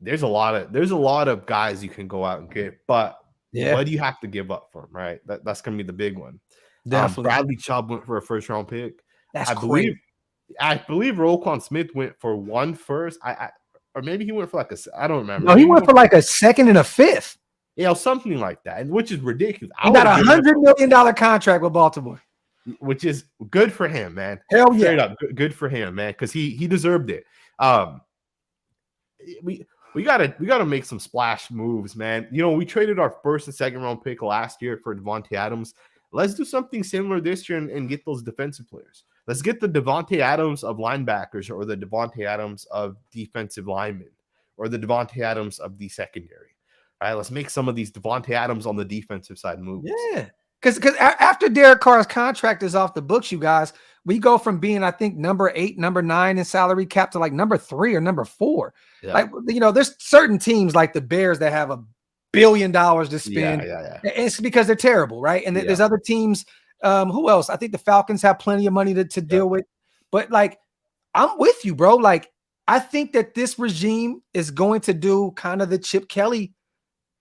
There's a lot of guys you can go out and get, but what do you have to give up for them, right? That's gonna be the big one. Bradley Chubb went for a first round pick. That's crazy. I believe Roquan Smith went for 1 first. Or maybe he went for like I don't remember. No, he went for like a 2nd and a 5th. Yeah, something like that, which is ridiculous. He got $100 million contract with Baltimore, which is good for him, man. Hell yeah, straight up good for him, man, because he deserved it. We gotta make some splash moves, man. You know, we traded our 1st and 2nd round pick last year for Devontae Adams. Let's do something similar this year and get those defensive players. Let's get the Devontae Adams of linebackers, or the Devontae Adams of defensive linemen, or the Devontae Adams of the secondary. All right, let's make some of these Devontae Adams on the defensive side moves. Yeah, because after Derek Carr's contract is off the books, you guys, we go from being, I think, number 8, number 9 in salary cap to like number 3 or number 4. Yeah. Like, you know, there's certain teams like the Bears that have $1 billion to spend. Yeah. It's because they're terrible, right? And there's other teams. Who else? I think the Falcons have plenty of money to deal with. But like, I'm with you, bro. Like, I think that this regime is going to do kind of the Chip Kelly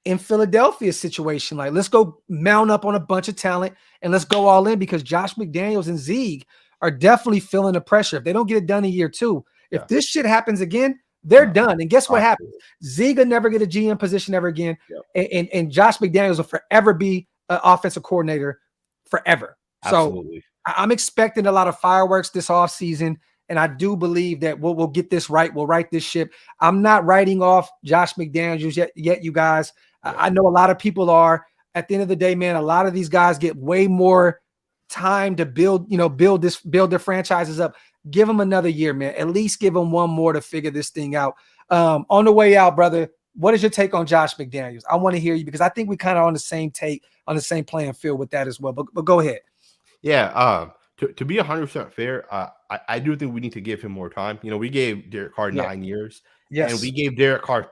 in Philadelphia situation. Like, let's go mount up on a bunch of talent and let's go all in, because Josh McDaniels and Zeke are definitely feeling the pressure. If they don't get it done in year 2, if this shit happens again, they're done. And guess what happens? Zeke will never get a GM position ever again. And Josh McDaniels will forever be an offensive coordinator forever. Absolutely. So I'm expecting a lot of fireworks this offseason. And I do believe that we'll get this right. We'll right this ship. I'm not writing off Josh McDaniels yet, you guys. I know a lot of people are. At the end of the day, man, a lot of these guys get way more time to build their franchises up. Give them another year, man. At least give them 1 more to figure this thing out. On the way out, brother, what is your take on Josh McDaniels? I want to hear you, because I think we kind of on the same playing field with that as well. But go ahead. Yeah. To be 100% fair, I do think we need to give him more time. You know, we gave Derek Carr 9 years. Yes. And we gave Derek Carr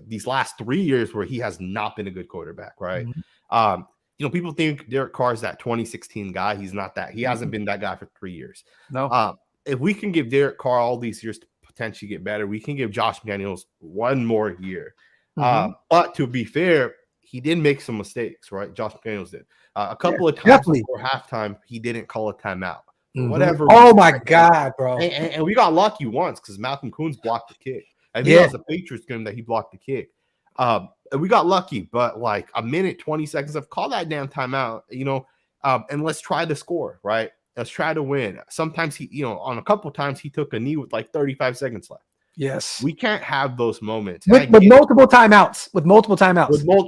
these last 3 years where he has not been a good quarterback, right? You know, people think Derek Carr is that 2016 guy. He's not that. He hasn't been that guy for 3 years. No. If we can give Derek Carr all these years to potentially get better, we can give Josh McDaniels 1 more year. But to be fair, he did make some mistakes, right? Josh McDaniels did. A couple of times before halftime, he didn't call a timeout. Whatever. Oh, my God, bro. And we got lucky once because Malcolm Coons blocked the kick. I think it was the Patriots game that he blocked the kick. And we got lucky, but like a minute, 20 seconds of call that damn timeout, you know, and let's try to score, right? Let's try to win. Sometimes on a couple times he took a knee with like 35 seconds left. Yes. We can't have those moments. With multiple timeouts.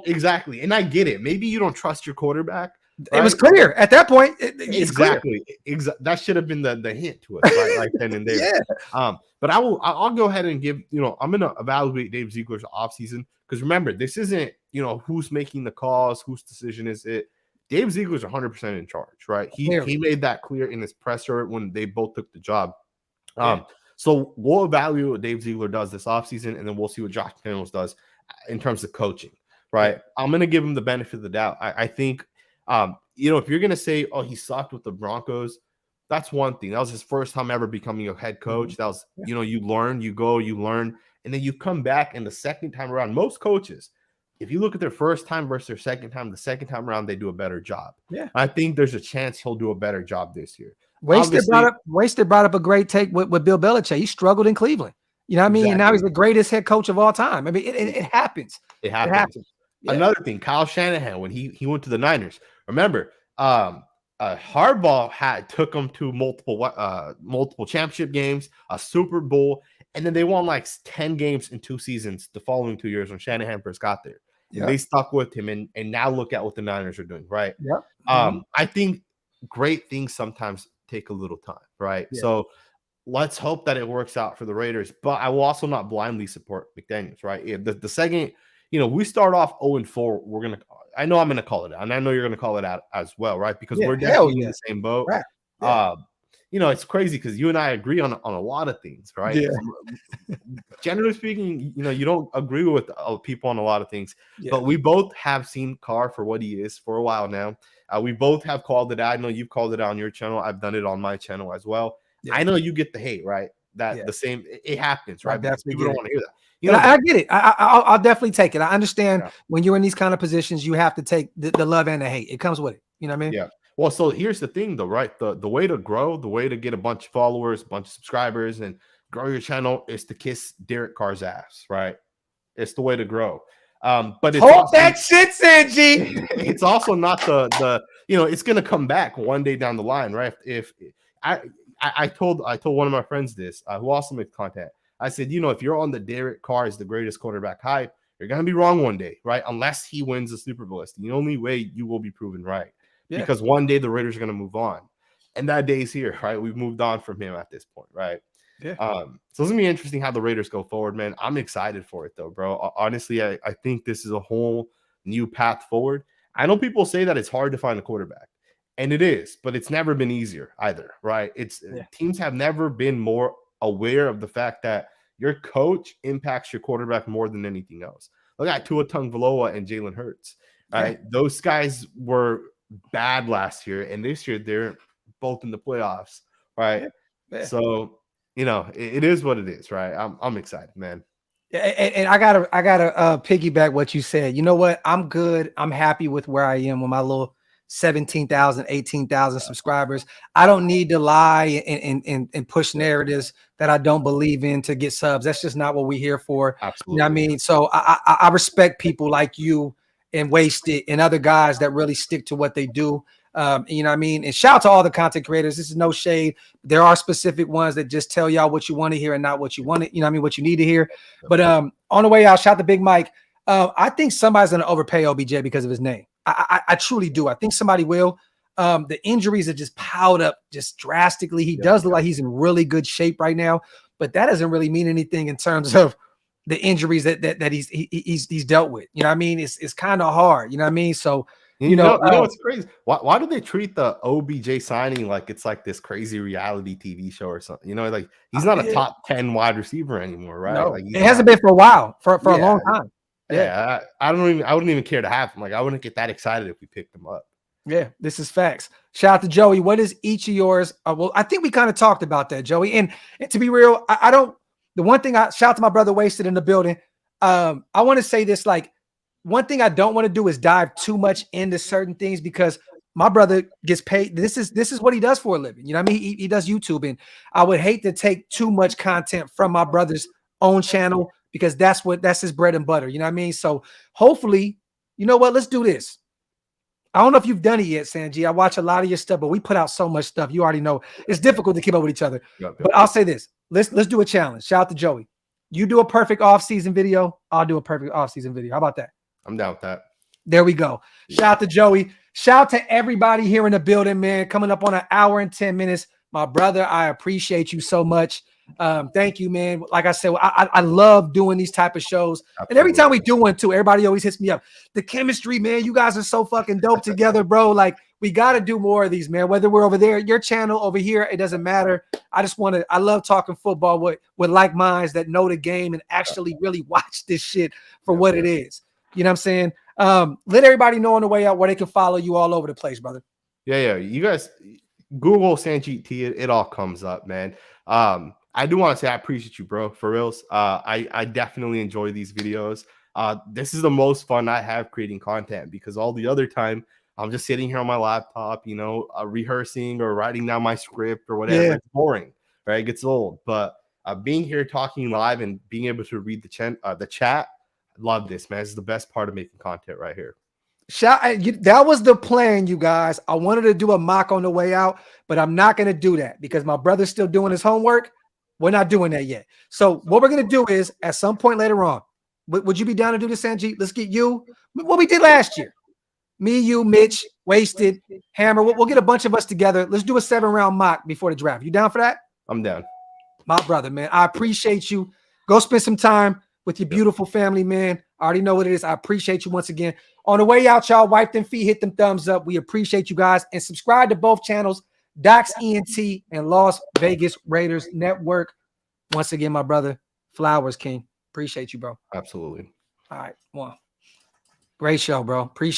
Exactly. And I get it. Maybe you don't trust your quarterback. Right? It was clear at that point. It's exactly. That should have been the hint to us right then and there. But I'll go ahead and give, I'm going to evaluate Dave Ziegler's offseason, because remember, this isn't, who's making the calls, whose decision is it. Dave Ziegler's 100% in charge, right? He made that clear in his presser when they both took the job. So we'll evaluate what Dave Ziegler does this offseason, and then we'll see what Josh McDaniels does in terms of coaching, right? I'm going to give him the benefit of the doubt. I think, if you're going to say, oh, he sucked with the Broncos, that's one thing. That was his first time ever becoming a head coach. That was, you learn, you learn, and then you come back, and the second time around, most coaches, if you look at their first time versus their second time, the second time around, they do a better job. Yeah. I think there's a chance he'll do a better job this year. Wasted brought up a great take with Bill Belichick. He struggled in Cleveland. You know what I mean? Exactly. And now he's the greatest head coach of all time. I mean, it happens. It happens. Yeah. Another thing, Kyle Shanahan, when he went to the Niners, remember, Harbaugh took him to multiple championship games, a Super Bowl, and then they won like 10 games in 2 seasons the following 2 years when Shanahan first got there. Yeah. They stuck with him, and now look at what the Niners are doing, right? Yeah. I think great things sometimes take a little time, right? Yeah. So let's hope that it works out for the Raiders, but I will also not blindly support McDaniels, right? The second, we start off 0-4, I know I'm going to call it out, and I know you're going to call it out as well, right? Because we're definitely in the same boat. Right. Yeah. it's crazy because you and I agree on a lot of things, right? Yeah. Generally speaking, you don't agree with people on a lot of things, Yeah. but we both have seen Carr for what he is for a while now. We both have called it out. I know you've called it out on your channel. I've done it on my channel as well. Yeah. I know you get the hate, right? That Yeah. the same, it happens, right? I Because definitely people don't get want to hear that. And I get it. I'll definitely take it. I understand Yeah. when you're in these kind of positions, you have to take the love and the hate. It comes with it. You know what I mean? Yeah. Well, so here's the thing, though, right? The way to grow, the way to get a bunch of followers, a bunch of subscribers, and grow your channel is to kiss Derek Carr's ass, right? It's the way to grow. But it's Hold that shit, Sanjit. It's also not the it's gonna come back one day down the line, right? If I told one of my friends this, who also makes content. I said, if you're on the Derek Carr is the greatest quarterback hype, you're gonna be wrong one day, right? Unless he wins the Super Bowl. It's the only way you will be proven right. Yeah. Because one day the Raiders are gonna move on, and that day's here, right? We've moved on from him at this point, right? Yeah. So it's gonna be interesting how the Raiders go forward, man. I'm excited for it though, bro. Honestly, I think this is a whole new path forward. I know people say that it's hard to find a quarterback, and it is, but it's never been easier either, right? Teams have never been more aware of the fact that your coach impacts your quarterback more than anything else. Look at Tua Tagovailoa and Jalen Hurts, right? Yeah. Those guys were bad last year, and this year they're both in the playoffs, right? Yeah. So it is what it is, right? I'm excited, man. And I gotta piggyback what you said. You know what? I'm good. I'm happy with where I am with my little 17,000, 18,000 subscribers. I don't need to lie and push narratives that I don't believe in to get subs. That's just not what we're here for. Absolutely. You know what I mean? So I respect people like you and Wasted and other guys that really stick to what they do. You know what I mean? And shout out to all the content creators. This is no shade. There are specific ones that just tell y'all what you want to hear and not what you want to, what you need to hear. But on the way out, shout out to Big Mike. I think somebody's going to overpay OBJ because of his name. I truly do. I think somebody will. The injuries are just piled up just drastically. He does look like he's in really good shape right now, but that doesn't really mean anything in terms of the injuries that he's dealt with. You know what I mean? It's kind of hard. You know what I mean? So, you know what's crazy? Why do they treat the OBJ signing like it's like this crazy reality TV show or something? Like he's not a top 10 wide receiver anymore, right? No, like it hasn't been for a while, for a long time. Yeah, I wouldn't even care to have him. Like I wouldn't get that excited if we picked him up. Yeah, this is facts. Shout out to Joey. What is each of yours? Well, I think we kind of talked about that, Joey. And to be real, I don't. The one thing shout out to my brother Wasted in the building. I want to say this, like, one thing I don't want to do is dive too much into certain things because my brother gets paid. This is what he does for a living. You know what I mean? He does YouTube, and I would hate to take too much content from my brother's own channel because that's his bread and butter. You know what I mean? So hopefully, you know what? Let's do this. I don't know if you've done it yet, Sanjit. I watch a lot of your stuff, but we put out so much stuff. You already know it's difficult to keep up with each other. But I'll say this. Let's do a challenge. Shout out to Joey. You do a perfect off-season video. I'll do a perfect off-season video. How about that? I'm down with that. There we go. Shout out to Joey. Shout out to everybody here in the building, man. Coming up on an hour and 10 minutes. My brother, I appreciate you so much. Thank you, man. Like I said, I love doing these type of shows. Absolutely. And every time we do one too, everybody always hits me up. The chemistry, man, you guys are so fucking dope together, bro. Like, we got to do more of these, man. Whether we're over there, your channel over here, it doesn't matter. I love talking football with like minds that know the game and actually really watch this shit for what it is. You know what I'm saying? Let everybody know on the way out where they can follow you all over the place, brother. Yeah. You guys Google Sanjit T, it all comes up, man. I do want to say I appreciate you, bro, for reals. I definitely enjoy these videos. This is the most fun I have creating content because all the other time I'm just sitting here on my laptop, rehearsing or writing down my script or whatever. Yeah. It's boring, right? It gets old. But being here talking live and being able to read the chat, I love this, man. This is the best part of making content right here. That was the plan, you guys. I wanted to do a mock on the way out, but I'm not going to do that because my brother's still doing his homework. We're not doing that yet. So what we're going to do is at some point later on, would you be down to do this, Sanjit? Let's get you what we did last year. Me, you, Mitch, Wasted, Hammer. We'll get a bunch of us together. Let's do a 7-round mock before the draft. You down for that? I'm down. My brother, man. I appreciate you. Go spend some time with your beautiful family, man. I already know what it is. I appreciate you once again. On the way out, y'all, wipe them feet, hit them thumbs up. We appreciate you guys. And subscribe to both channels. DOX ENT and Las Vegas Raiders Network. Once again, my brother, flowers, King. Appreciate you, bro. Absolutely. All right. One. Great show, bro. Appreciate